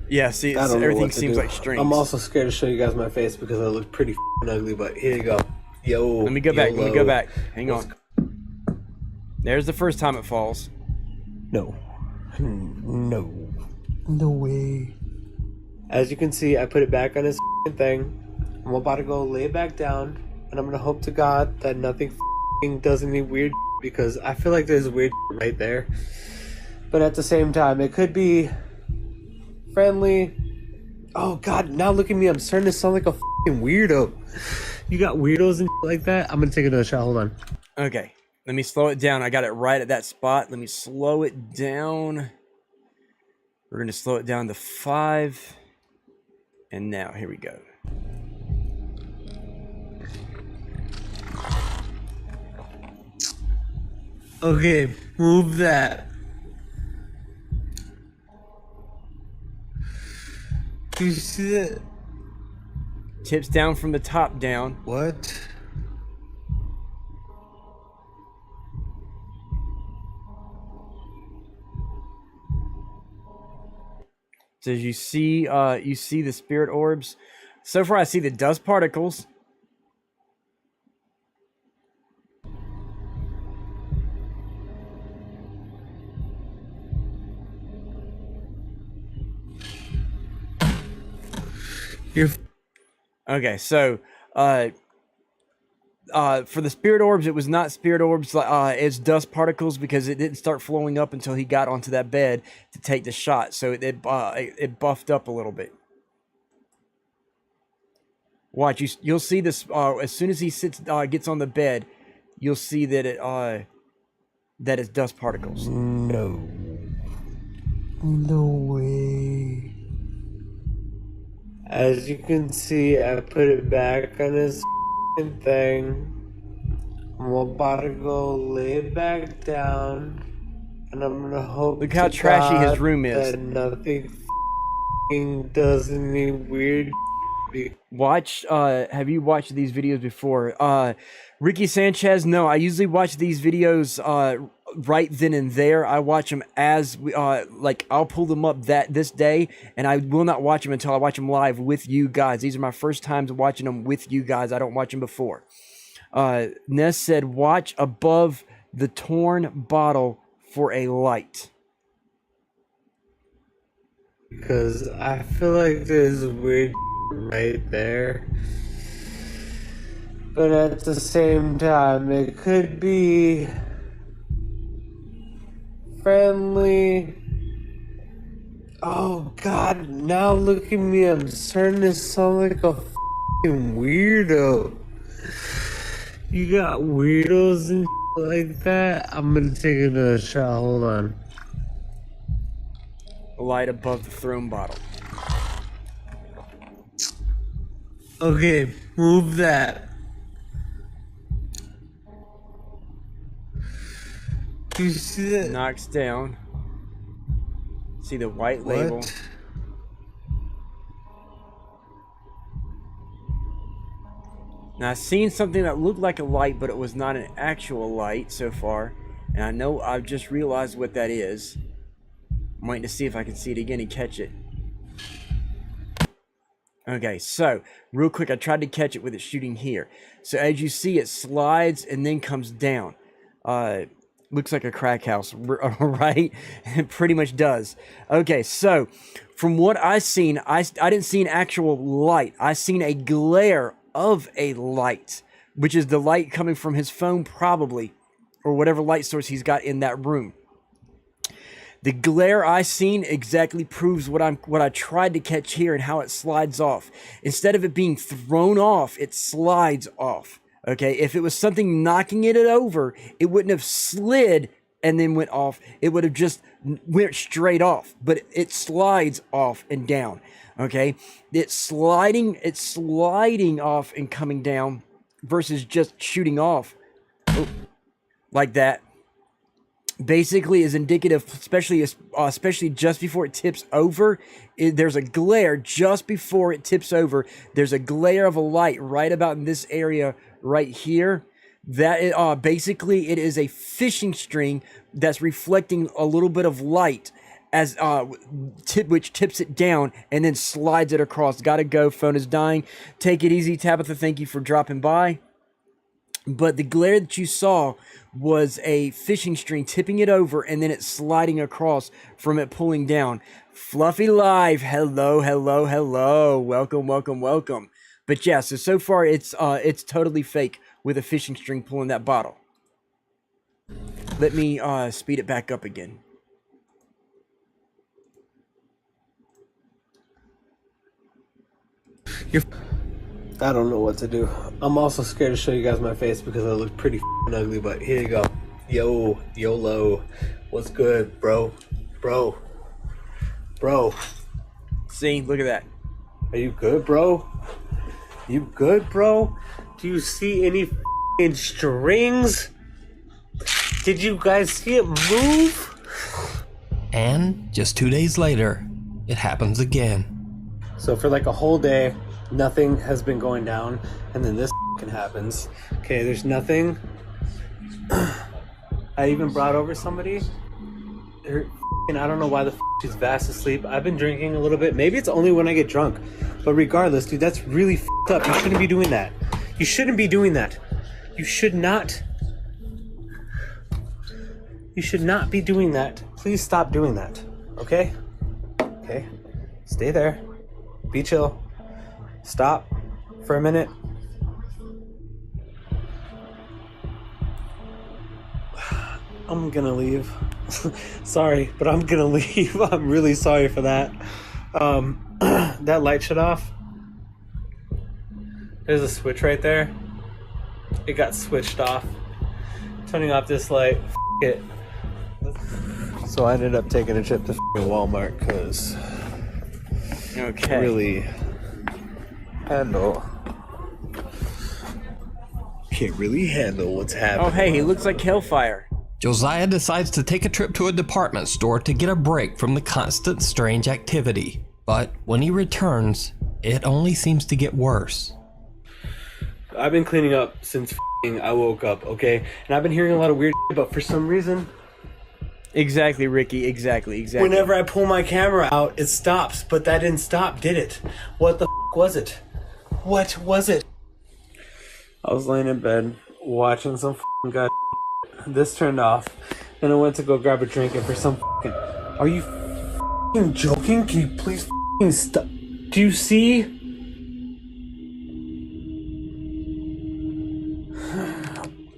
S1: Yeah, see, everything seems like strings.
S10: I'm also scared to show you guys my face because I look pretty ugly. But here you go. Yo.
S1: Let me go back. Let me go back. Hang on. There's the first time it falls.
S10: No. No. No way. As you can see, I put it back on his thing. I'm about to go lay it back down, and I'm gonna hope to God that nothing does any weird because I feel like there's weird right there. But at the same time, it could be friendly. Oh God! Now look at me. I'm starting to sound like a weirdo. You got weirdos and like that? I'm gonna take another shot. Hold on.
S1: Okay. Let me slow it down. I got it right at that spot. Let me slow it down. We're going to slow it down to 5. And now, here we go.
S10: Okay, move that. Do you see that?
S1: Tips down from the top down.
S10: What?
S1: So as you see the spirit orbs. So far, I see the dust particles. Okay, so for the spirit orbs, it was not spirit orbs. It's dust particles because it didn't start flowing up until he got onto that bed to take the shot. So it buffed up a little bit. Watch, you'll see this as soon as he gets on the bed. You'll see that it's dust particles.
S10: No way. As you can see, I put it back on his thing. I'm about to go lay it back down, and I'm gonna hope.
S1: Look how trashy his room is.
S10: That nothing does any weird.
S1: Watch. Have you watched these videos before? Ricky Sanchez. No, I usually watch these videos right then and there. I watch them as like I'll pull them up this day, and I will not watch them until I watch them live with you guys. These are my first times watching them with you guys. I don't watch them before. Ness said, "Watch above the torn bottle for a light."
S10: Because I feel like there's weird right there. But at the same time, it could be friendly. Oh God, now look at me. I'm starting to sound like a weirdo. You got weirdos and like that? I'm gonna take another shot. Hold on.
S1: Light above the throne bottle.
S10: Okay, move that. Do you see that?
S1: Knocks down. See the white label.
S10: What?
S1: Now I've seen something that looked like a light, but it was not an actual light so far. And I know I've just realized what that is. I'm waiting to see if I can see it again and catch it. Okay, so real quick, I tried to catch it with it shooting here. So as you see, it slides and then comes down. Looks like a crack house, right? It pretty much does. Okay, so from what I seen, I didn't see an actual light. I seen a glare of a light, which is the light coming from his phone probably, or whatever light source he's got in that room. The glare I seen exactly proves what I tried to catch here and how it slides off. Instead of it being thrown off, it slides off. Okay, if it was something knocking it over, it wouldn't have slid and then went off. It would have just went straight off. But it slides off and down. Okay, it's sliding off and coming down versus just shooting off. Oh. like that, basically is indicative, especially just before it tips over. There's a glare just before it tips over. There's a glare of a light right about in this area right here. That basically it is a fishing string that's reflecting a little bit of light as which tips it down and then slides it across. Gotta go. Phone is dying. Take it easy, Tabitha. Thank you for dropping by. But the glare that you saw was a fishing string tipping it over and then it sliding across from it pulling down. Fluffy Live, hello, hello, hello. Welcome, welcome, welcome. But yeah, so far it's totally fake with a fishing string pulling that bottle. Let me speed it back up again.
S10: I don't know what to do. I'm also scared to show you guys my face because I look pretty ugly, but here you go. YOLO. What's good, bro? Bro.
S1: See, look at that.
S10: Are you good, bro? You good, bro? Do you see any strings? Did you guys see it move?
S3: And just 2 days later, it happens again.
S10: So for like a whole day, nothing has been going down, and then this happens. Okay, there's nothing. I even brought over somebody. I don't know why the she's fast asleep. I've been drinking a little bit. Maybe it's only when I get drunk. But regardless, dude, that's really up. You shouldn't be doing that. You shouldn't be doing that. You should not. You should not be doing that. Please stop doing that. Okay? Okay. Stay there. Be chill. Stop for a minute. I'm gonna leave. Sorry, but I'm gonna leave. I'm really sorry for that. That light shut off. There's a switch right there. It got switched off. Turning off this light. It. So I ended up taking a trip to Walmart because
S1: okay,
S10: really can't really handle what's happening.
S1: Oh hey, he looks like Hellfire.
S3: Josiah decides to take a trip to a department store to get a break from the constant strange activity. But when he returns, it only seems to get worse.
S10: I've been cleaning up since I woke up, okay? And I've been hearing a lot of weird shit, but for some reason...
S1: Exactly, Ricky, exactly.
S10: Whenever I pull my camera out, it stops, but that didn't stop, did it? What the was it? What was it? I was laying in bed, watching some god. This turned off, and I went to go grab a drink, and for some are you joking? Can you please stop? Do you see?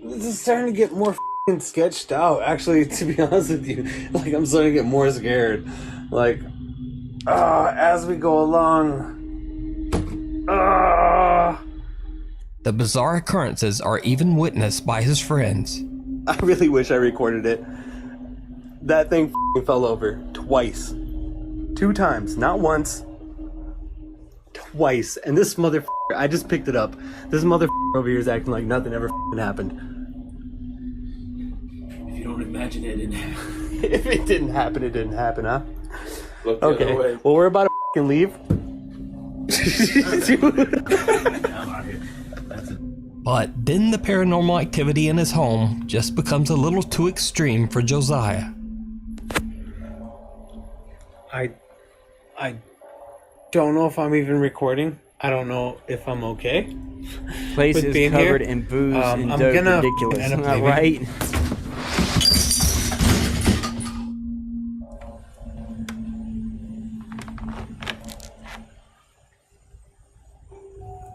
S10: This is starting to get more sketched out, actually, to be honest with you. Like, I'm starting to get more scared. Like, as we go along.
S3: The bizarre occurrences are even witnessed by his friends.
S10: I really wish I recorded it. That thing fell over twice. 2 times, not once. Twice. And this motherfucker, I just picked it up. This motherfucker over here is acting like nothing ever happened. If you don't imagine it didn't happen. If it didn't happen, it didn't happen, huh? Look the other way. Well, we're about to leave.
S3: But then the paranormal activity in his home just becomes a little too extreme for Josiah.
S10: I don't know if I'm even recording. I don't know if I'm okay.
S1: Place is covered here in booze and dope. Ridiculous. Right?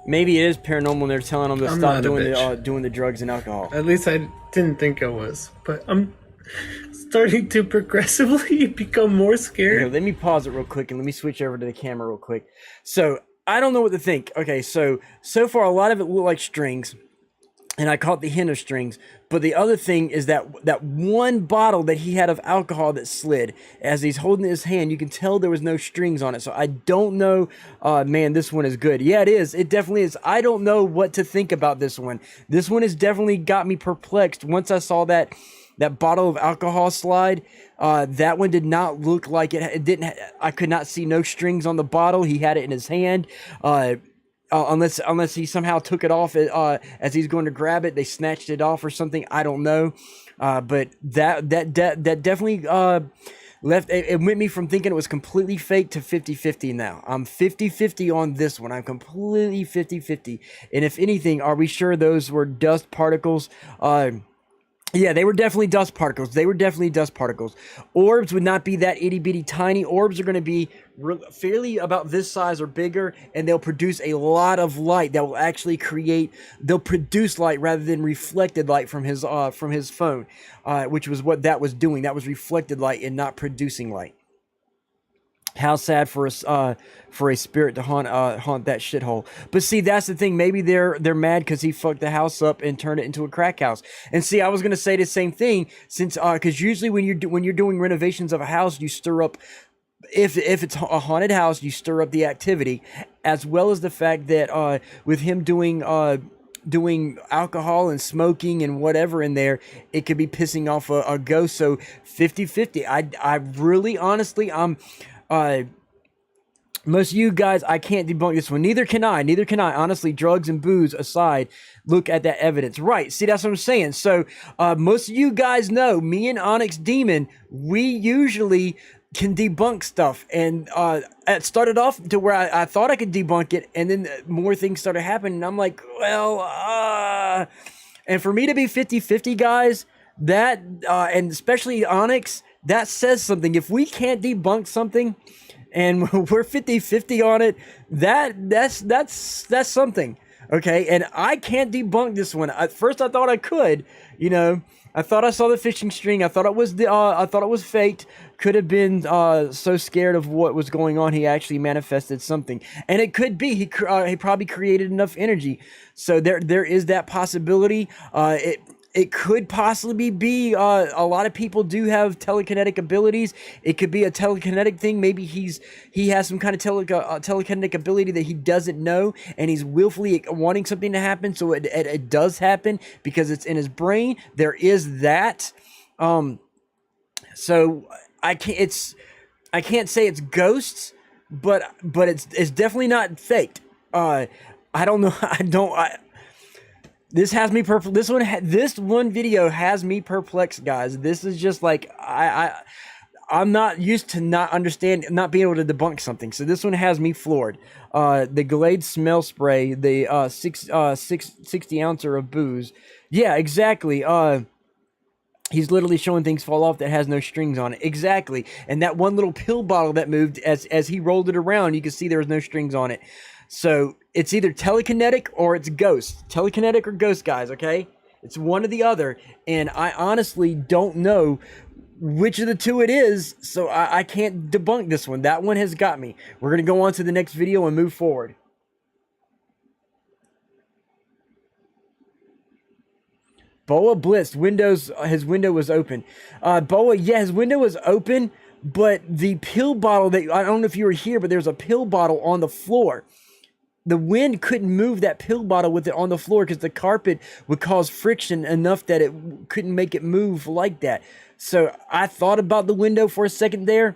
S1: Maybe it is paranormal and they're telling him to stop doing the drugs and alcohol.
S10: At least I didn't think I was. But I'm starting to progressively become more scared.
S1: Okay, let me pause it real quick and let me switch over to the camera real quick. So, I don't know what to think. Okay, so far a lot of it looked like strings. and I caught the hint of strings. But the other thing is that one bottle that he had of alcohol that slid as he's holding it in his hand, you can tell there was no strings on it. So I don't know. Man, this one is good. Yeah, it is. It definitely is. I don't know what to think about this one. This one has definitely got me perplexed. Once I saw that bottle of alcohol slide, that one did not look like it. It didn't. I could not see no strings on the bottle. He had it in his hand. Unless he somehow took it off as he's going to grab it, they snatched it off or something. I don't know, but that definitely left. It went me from thinking it was completely fake to 50-50 now. I'm 50-50 on this one. I'm completely 50-50. And if anything, are we sure those were dust particles? Yeah, they were definitely dust particles. They were definitely dust particles. Orbs would not be that itty bitty tiny. Orbs are going to be fairly about this size or bigger, and they'll produce a lot of light that will actually they'll produce light rather than reflected light from his phone, which was what that was doing. That was reflected light and not producing light. How sad for a spirit to haunt that shithole. But see, that's the thing. Maybe they're mad because he fucked the house up and turned it into a crack house. And see, I was gonna say the same thing, since because usually when you're doing renovations of a house, you stir up. If it's a haunted house, you stir up the activity, as well as the fact that with him doing alcohol and smoking and whatever in there, it could be pissing off a ghost. So 50-50. I really, honestly, most of you guys, I can't debunk this one. Neither can I. Honestly, drugs and booze aside, look at that evidence. Right. See, that's what I'm saying. So most of you guys know, me and Onyx Demon, we usually can debunk stuff. And it started off to where I thought I could debunk it, and then more things started happening. And I'm like, well, and for me to be 50-50, guys, that, and especially Onyx, that says something. If we can't debunk something and we're 50-50 on it, that's something. Okay. And I can't debunk this one. At first I thought I could, I thought I saw the fishing string. I thought it was faked. Could have been so scared of what was going on, he actually manifested something. And it could be he probably created enough energy. So there is that possibility. It could possibly be a lot of people do have telekinetic abilities. It could be a telekinetic thing. Maybe he has some kind of telekinetic ability that he doesn't know, and he's willfully wanting something to happen, so it does happen because it's in his brain. There is that. So I can't say it's ghosts, but it's definitely not faked. I don't know. This has me perplexed. This one video has me perplexed, guys. This is just like I'm not used to not being able to debunk something. So this one has me floored. The Glade smell spray, the 60 ouncer of booze. Yeah, exactly. He's literally showing things fall off that has no strings on it. Exactly. And that one little pill bottle that moved as he rolled it around, you can see there was no strings on it. So it's either telekinetic or it's ghost. Telekinetic or ghost, guys, okay? It's one or the other. And I honestly don't know which of the two it is, so I can't debunk this one. That one has got me. We're going to go on to the next video and move forward. Boa blitzed. His window was open. Boa, yeah, his window was open, but the pill bottle I don't know if you were here, but there's a pill bottle on the floor. The wind couldn't move that pill bottle with it on the floor because the carpet would cause friction enough that it couldn't make it move like that. So I thought about the window for a second there.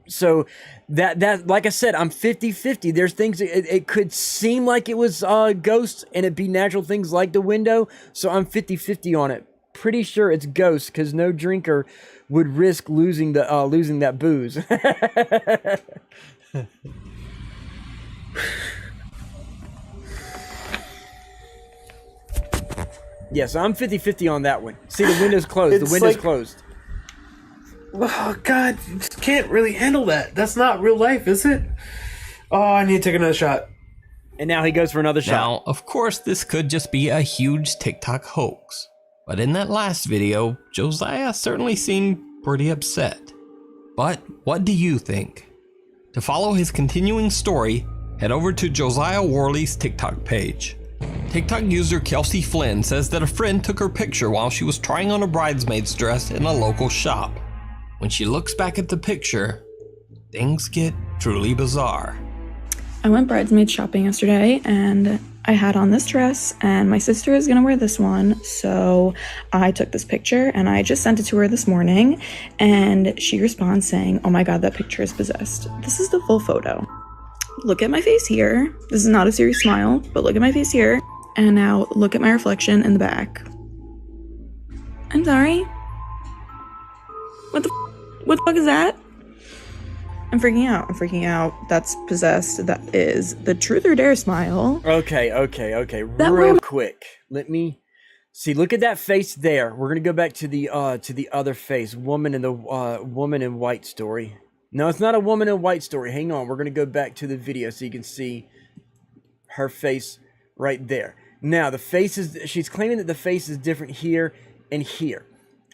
S1: So that like I said, I'm 50-50. There's things it could seem like it was ghosts, and it'd be natural things like the window. So I'm 50-50 on it. Pretty sure it's ghosts because no drinker would risk losing that booze. Yeah, so I'm 50-50 on that one. See, the window's closed. The window's closed.
S10: Oh, God. You just can't really handle that. That's not real life, is it? Oh, I need to take another shot.
S1: And now he goes for another shot.
S3: Now, of course, this could just be a huge TikTok hoax. But in that last video, Josiah certainly seemed pretty upset. But what do you think? To follow his continuing story, head over to Josiah Worley's TikTok page. TikTok user Kelsey Flynn says that a friend took her picture while she was trying on a bridesmaid's dress in a local shop. When she looks back at the picture, things get truly bizarre.
S11: I went bridesmaid shopping yesterday and I had on this dress and my sister is gonna wear this one, so I took this picture and I just sent it to her this morning and she responds saying, "Oh my god, that picture is possessed." This is the full photo. Look at my face here. This is not a serious smile, but look at my face here. And now look at my reflection in the back. I'm sorry. What the fuck is that? I'm freaking out. I'm freaking out. That's possessed. That is the truth or dare smile.
S1: Okay. Real quick. Let me see. Look at that face there. We're gonna go back to the other face. Woman in the woman in white story. No, it's not a woman in white story. Hang on. We're gonna go back to the video so you can see her face right there. Now the face is. She's claiming that the face is different here and here.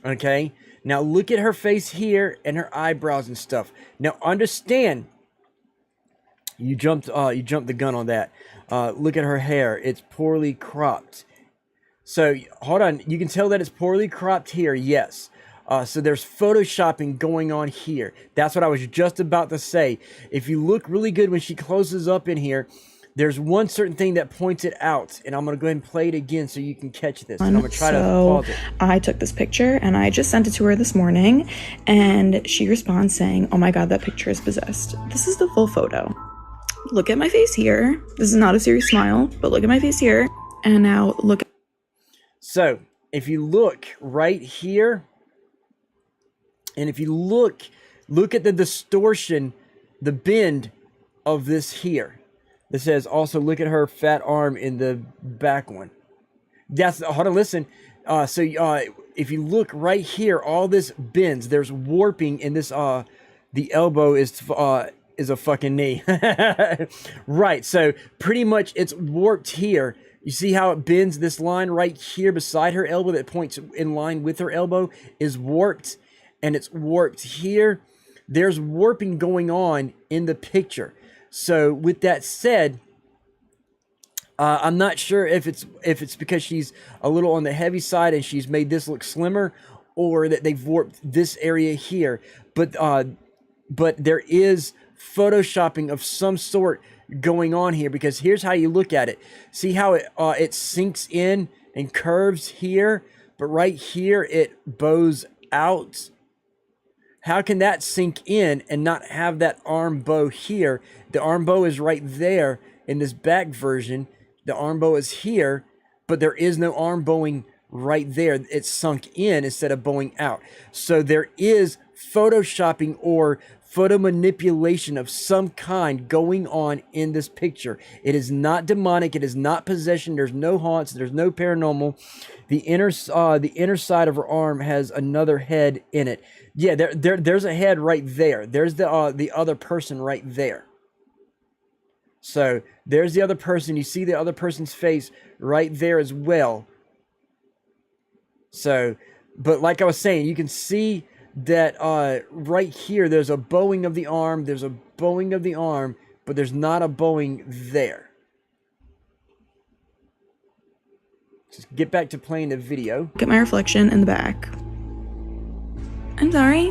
S1: Okay. Now look at her face here and her eyebrows and stuff. Now understand, you jumped the gun on that. Look at her hair; it's poorly cropped. So hold on, you can tell that it's poorly cropped here. Yes. So there's photoshopping going on here. That's what I was just about to say. If you look really good when she closes up in here, there's one certain thing that points it out, and I'm going to go ahead and play it again so you can catch this, and I'm going to try to pause it.
S11: I took this picture, and I just sent it to her this morning, and she responds saying, "Oh my god, that picture is possessed." This is the full photo. Look at my face here. This is not a serious smile, but look at my face here, and now look.
S1: So, if you look right here, and if you look at the distortion, the bend of this here. This says also look at her fat arm in the back one. That's hold on, listen. If you look right here, all this bends. There's warping in this. The elbow is a fucking knee. Right. So pretty much it's warped here. You see how it bends? This line right here beside her elbow that points in line with her elbow is warped, and it's warped here. There's warping going on in the picture. So with that said, I'm not sure if it's because she's a little on the heavy side and she's made this look slimmer, or that they've warped this area here. But there is photoshopping of some sort going on here, because here's how you look at it. See how it sinks in and curves here, but right here it bows out. How can that sink in and not have that arm bow here? The arm bow is right there in this back version. The arm bow is here, but there is no arm bowing right there. It's sunk in instead of bowing out. So there is photoshopping or photo manipulation of some kind going on in this picture. It is not demonic. It is not possession. There's no haunts. There's no paranormal. The inner side of her arm has another head in it. Yeah, there's a head right there. There's the other person right there. So there's the other person. You see the other person's face right there as well. So, but like I was saying, you can see that right here there's a bowing of the arm. There's a bowing of the arm, but there's not a bowing there. Just get back to playing the video.
S11: Look at my reflection in the back. I'm sorry.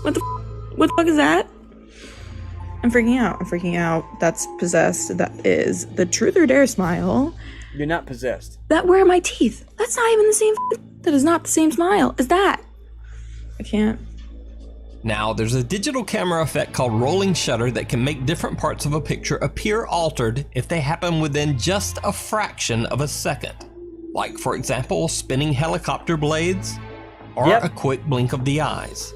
S11: What the fuck is that? I'm freaking out. I'm freaking out. That's possessed. That is the truth or dare smile.
S1: You're not possessed.
S11: That where are my teeth? That's not even the same. That is not the same smile as that. I can't.
S3: Now, there's a digital camera effect called rolling shutter that can make different parts of a picture appear altered if they happen within just a fraction of a second. Like, for example, spinning helicopter blades, or a quick blink of the eyes.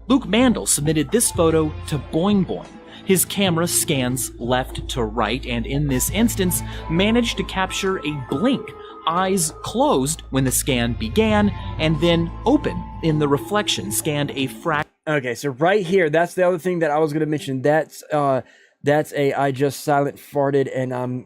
S12: Luke Mandel submitted this photo to Boing Boing. His camera scans left to right, and in this instance, managed to capture a blink, eyes closed when the scan began, and then open in the reflection, scanned a fraction.
S1: Okay, so right here, that's the other thing that I was going to mention. That's I just silent farted and I'm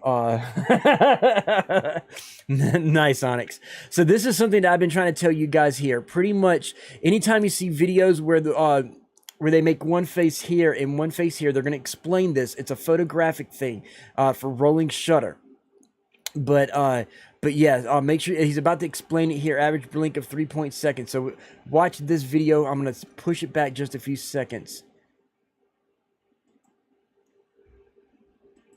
S1: nice, Onyx. So this is something that I've been trying to tell you guys here. Pretty much anytime you see videos where they make one face here and one face here, they're going to explain this. It's a photographic thing for rolling shutter. But yeah, make sure he's about to explain it here. Average blink of 3 seconds. So watch this video. I'm gonna push it back just a few seconds.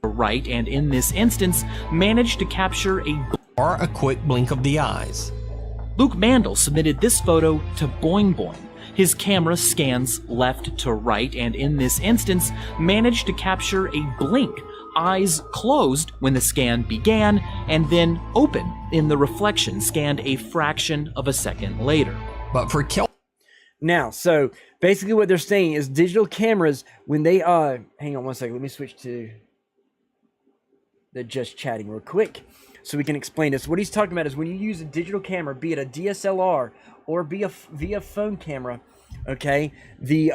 S12: Right, and in this instance, managed to capture
S3: a quick blink of the eyes.
S12: Luke Mandel submitted this photo to Boing Boing. His camera scans left to right, and in this instance, managed to capture a blink, eyes closed when the scan began, and then open in the reflection, scanned a fraction of a second later.
S3: But for
S1: Now, so basically what they're saying is digital cameras, when they hang on one second, let me switch to the just chatting real quick so we can explain this. What he's talking about is when you use a digital camera, be it a DSLR or be via phone camera, okay, the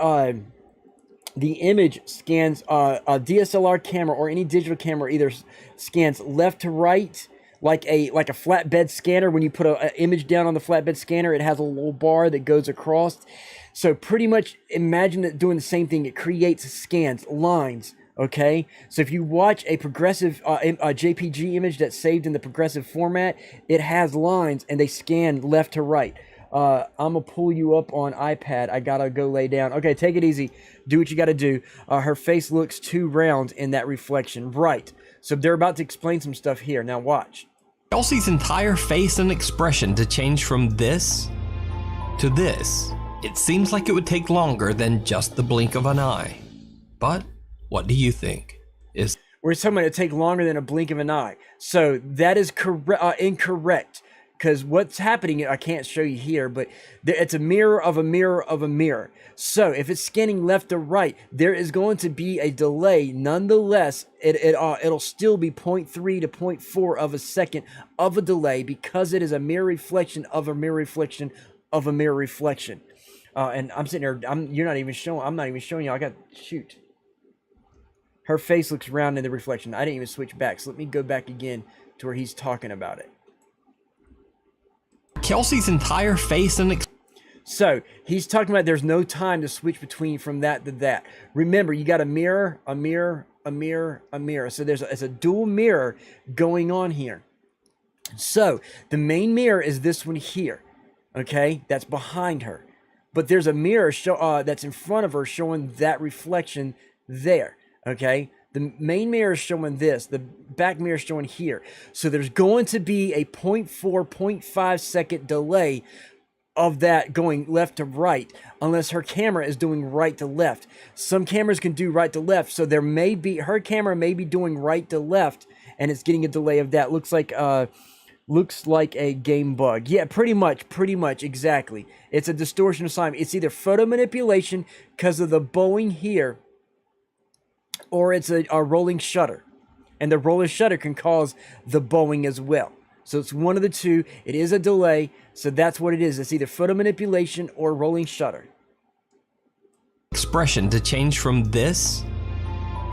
S1: image scans, a DSLR camera or any digital camera either scans left to right, like a flatbed scanner. When you put an image down on the flatbed scanner, it has a little bar that goes across. So pretty much imagine it doing the same thing. It creates scans, lines. Okay, so if you watch a progressive a JPG image that's saved in the progressive format, it has lines and they scan left to right. I'm gonna pull you up on iPad. I gotta go lay down. Okay, take it easy. Do what you gotta do. Her face looks too round in that reflection. Right. So they're about to explain some stuff here. Now watch.
S3: Kelsey's entire face and expression to change from this to this. It seems like it would take longer than just the blink of an eye. But what do you think?
S1: We're talking about it take longer than a blink of an eye. So that is incorrect. Because what's happening, I can't show you here, but it's a mirror of a mirror of a mirror. So if it's scanning left to right, there is going to be a delay. Nonetheless, it'll still be 0.3 to 0.4 of a second of a delay because it is a mirror reflection of a mirror reflection of a mirror reflection. And I'm sitting there, I'm not even showing you. I got, shoot. Her face looks round in the reflection. I didn't even switch back. So let me go back again to where he's talking about it.
S3: Kelsey's entire face and
S1: so he's talking about there's no time to switch between from that to that. Remember, you got a mirror, a mirror, a mirror, a mirror. So it's a dual mirror going on here. So the main mirror is this one here. Okay, that's behind her. But there's a mirror that's in front of her showing that reflection there. Okay, the main mirror is showing this, the back mirror is showing here. So there's going to be a 0.4, 0.5 second delay of that going left to right, unless her camera is doing right to left. Some cameras can do right to left, so there may be, her camera may be doing right to left, and it's getting a delay of that. Looks like a game bug. Yeah, pretty much, exactly. It's a distortion assignment. It's either photo manipulation because of the bowing here, or it's a rolling shutter. And the rolling shutter can cause the bowing as well. So it's one of the two. It is a delay, so that's what it is. It's either photo manipulation or rolling shutter.
S3: Expression to change from this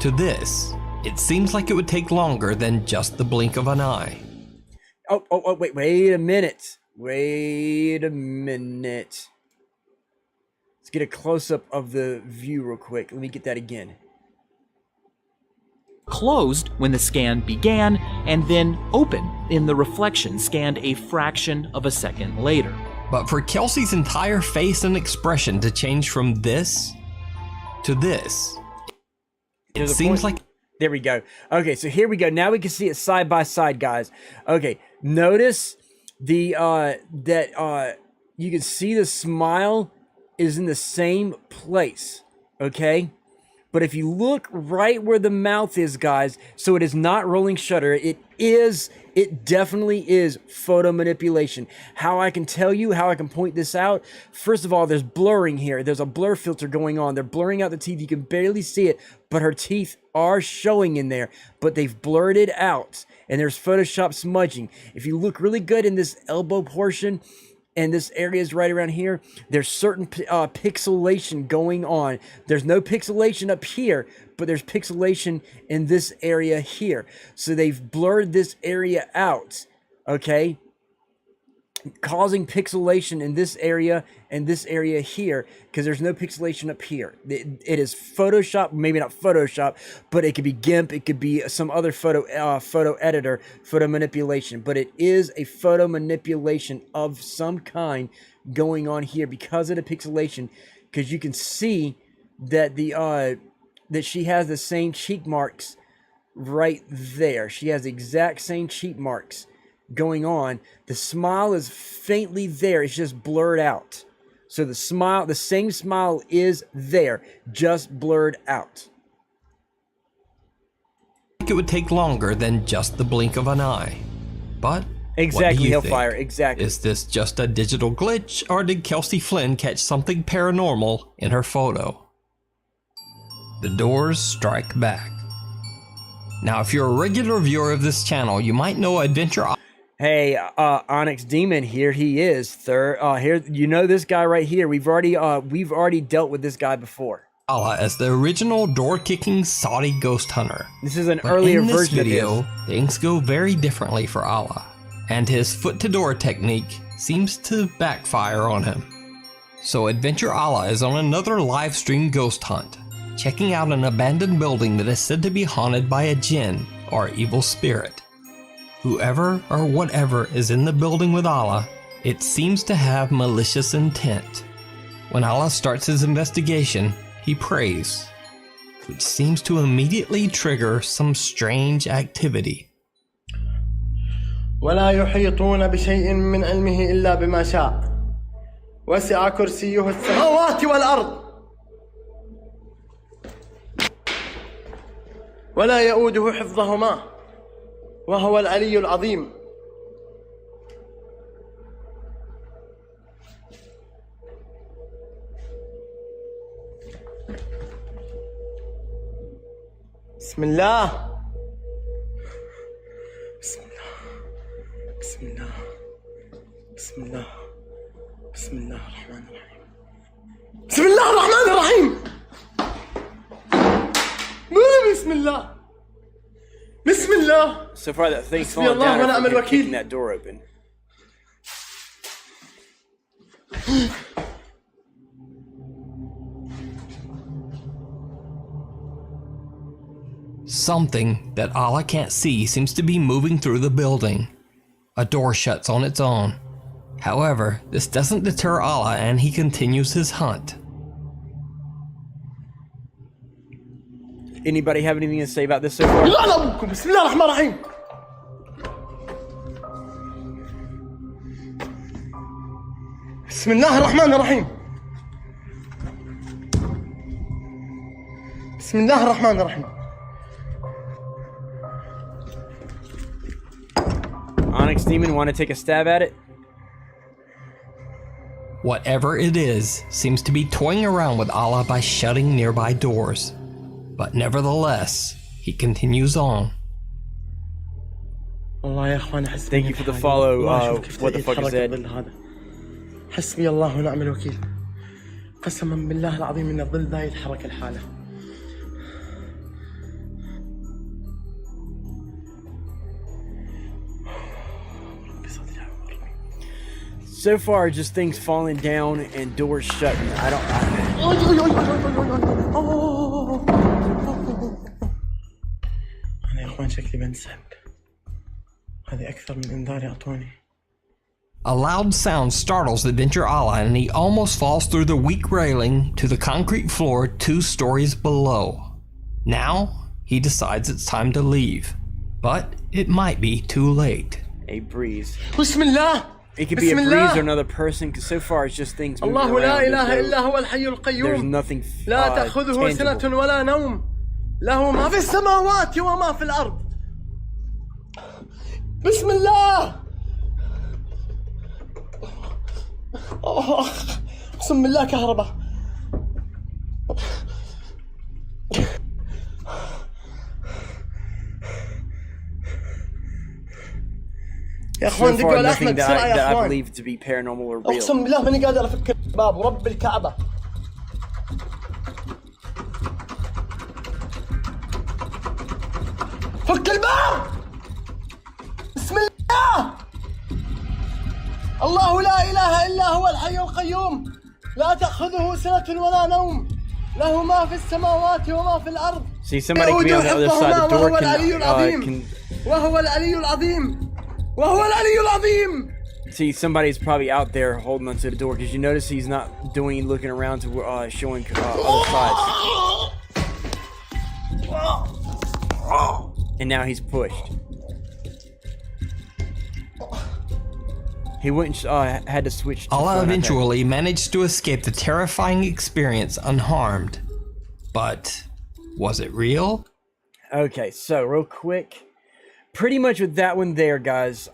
S3: to this. It seems like it would take longer than just the blink of an eye.
S1: Oh, wait a minute. Wait a minute. Let's get a close-up of the view real quick. Let me get that again.
S12: Closed when the scan began, and then open in the reflection, scanned a fraction of a second later.
S3: But for Kelsey's entire face and expression to change from this to this, it seems like...
S1: There we go. Okay, so here we go. Now we can see it side by side, guys. Okay, notice the you can see the smile is in the same place, okay? But if you look right where the mouth is, guys, so it is not rolling shutter. It definitely is photo manipulation. How I can tell you, how I can point this out, first of all, there's blurring here. There's a blur filter going on. They're blurring out the teeth. You can barely see it, but her teeth are showing in there, but they've blurred it out. And there's Photoshop smudging. If you look really good in this elbow portion, and this area is right around here, there's certain pixelation going on. There's no pixelation up here, but there's pixelation in this area here. So they've blurred this area out, okay? causing pixelation in this area and this area here, because there's no pixelation up here. It is Photoshop, maybe not Photoshop, but it could be GIMP, it could be some other photo editor, photo manipulation, but it is a photo manipulation of some kind going on here because of the pixelation, because you can see that that she has the same cheek marks right there. She has the exact same cheek marks going on. The smile is faintly there, it's just blurred out. So the smile, the same smile is there, just blurred out.
S3: It would take longer than just the blink of an eye. But
S1: exactly,
S3: what do you
S1: Hellfire,
S3: think?
S1: exactly.
S3: Is this just a digital glitch, or did Kelsey Flynn catch something paranormal in her photo? The doors strike back. Now, if you're a regular viewer of this channel, you might know Adventure.
S1: Hey, Onyx Demon, here he is. Here, you know this guy right here. We've already dealt with this guy before.
S3: Allah as the original door-kicking Saudi ghost hunter.
S1: This is an earlier
S3: in this
S1: version
S3: video,
S1: of his.
S3: things go very differently for Allah, and his foot-to-door technique seems to backfire on him. So Adventure Allah is on another live stream ghost hunt, checking out an abandoned building that is said to be haunted by a jinn or evil spirit. Whoever or whatever is in the building with Allah, it seems to have malicious intent. When Allah starts his investigation, he prays, which seems to immediately trigger some strange activity.
S13: ولا يحيطون بشيء من علمه إلا بما شاء وسع كرسيه السماوات والأرض ولا يؤوده حفظهما وهو العلي العظيم. بسم الله بسم الله بسم الله بسم الله بسم الله الرحمن الرحيم بسم الله الرحمن الرحيم بسم الله بسم الله.
S1: So far that thing's falling down after kicking that door open.
S3: Something that Allah can't see seems to be moving through the building. A door shuts on its own. However, this doesn't deter Allah and he continues his hunt.
S1: Anybody have anything to say about this so far?
S13: بسم الله الرحمن الرحيم. بسم الله الرحمن الرحيم. بسم الله الرحمن الرحيم.
S1: Onyx Demon, want to take a stab at it?
S3: Whatever it is, seems to be toying around with Allah by shutting nearby doors. But nevertheless, he continues on.
S1: Thank you for the follow. What the fuck is that?
S13: حسبي الله ونعم الوكيل. قسما بالله العظيم ان الظل لا يتحرك الحاله.
S1: So far, just things falling down and doors shutting.
S13: أنا يا إخوان شكلي بنسحب. هذه أكثر من إنذار أعطوني.
S3: A loud sound startles Adventure Allah and he almost falls through the weak railing to the concrete floor 2 stories below. Now, he decides it's time to leave, but it might be too late.
S1: A breeze.
S13: Bismillah.
S1: It could be a breeze or another person, because so far it's just things moving
S13: الله لا إله
S1: around.
S13: إلا هو الحي القيوم.
S1: There's nothing
S13: لا تأخذه سنة ولا نوم. له ما في السماوات وما في الأرض. بسم الله. بسم الله كهرباء. يا اخوان دقوا على احمد بسرعه يا اخوان.
S1: I believe to be paranormal or real.
S13: اقسم بالله ماني قادر افك الباب ورب الكعبه. فك الباب. بسم الله. الله لا إله إلا هو الحي القيوم لا تأخذه سنة ولا نوم له ما في السماوات وما في الأرض.
S1: See, somebody can be on the other side. The door can
S13: وهو العلي العظيم وهو العلي العظيم.
S1: See, somebody's probably out there holding onto the door because you notice he's not doing looking around to showing other sides. And now he's pushed. He went had to switch. To
S3: Allah eventually managed to escape the terrifying experience unharmed. But was it real?
S1: Okay, so real quick, pretty much with that one there, guys.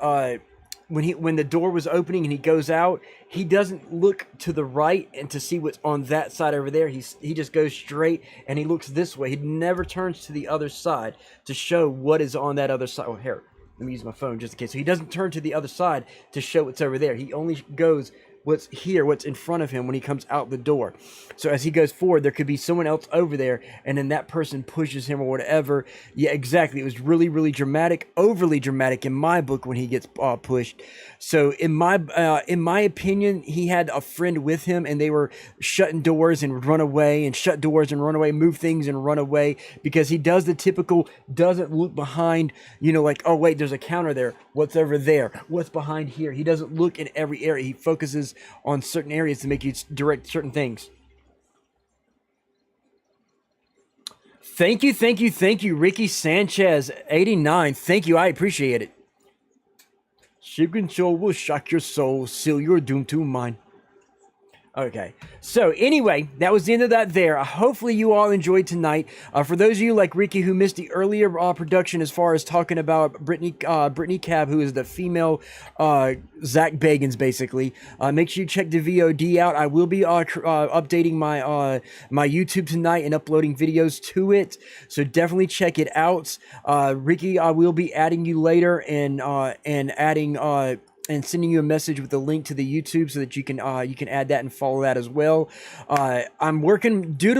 S1: When the door was opening and he goes out, he doesn't look to the right and to see what's on that side over there. He just goes straight and he looks this way. He never turns to the other side to show what is on that other side. Oh, here, let me use my phone just in case. So he doesn't turn to the other side to show what's over there. He only goes what's here, what's in front of him when he comes out the door. So as he goes forward, there could be someone else over there, and then that person pushes him or whatever. Yeah, exactly. It was really, really dramatic, overly dramatic in my book when he gets pushed. So in my opinion, he had a friend with him, and they were shutting doors and would run away, and shut doors and run away, move things and run away, because he does the typical, doesn't look behind, you know, like, oh wait, there's a counter there. What's over there? What's behind here? He doesn't look in every area. He focuses on certain areas to make you direct certain things. Thank you, Ricky Sanchez 89. Thank you, I appreciate it. Ship control will shock your soul, seal your doom to mine. Okay, so anyway, that was the end of that there. Hopefully you all enjoyed tonight. For those of you like Ricky who missed the earlier production as far as talking about Brittany Cab, who is the female Zach Bagans, basically, make sure you check the VOD out. I will be updating my my YouTube tonight and uploading videos to it, so definitely check it out. Ricky, I will be adding you later and adding and sending you a message with a link to the YouTube so that you can add that and follow that as well. I'm working due to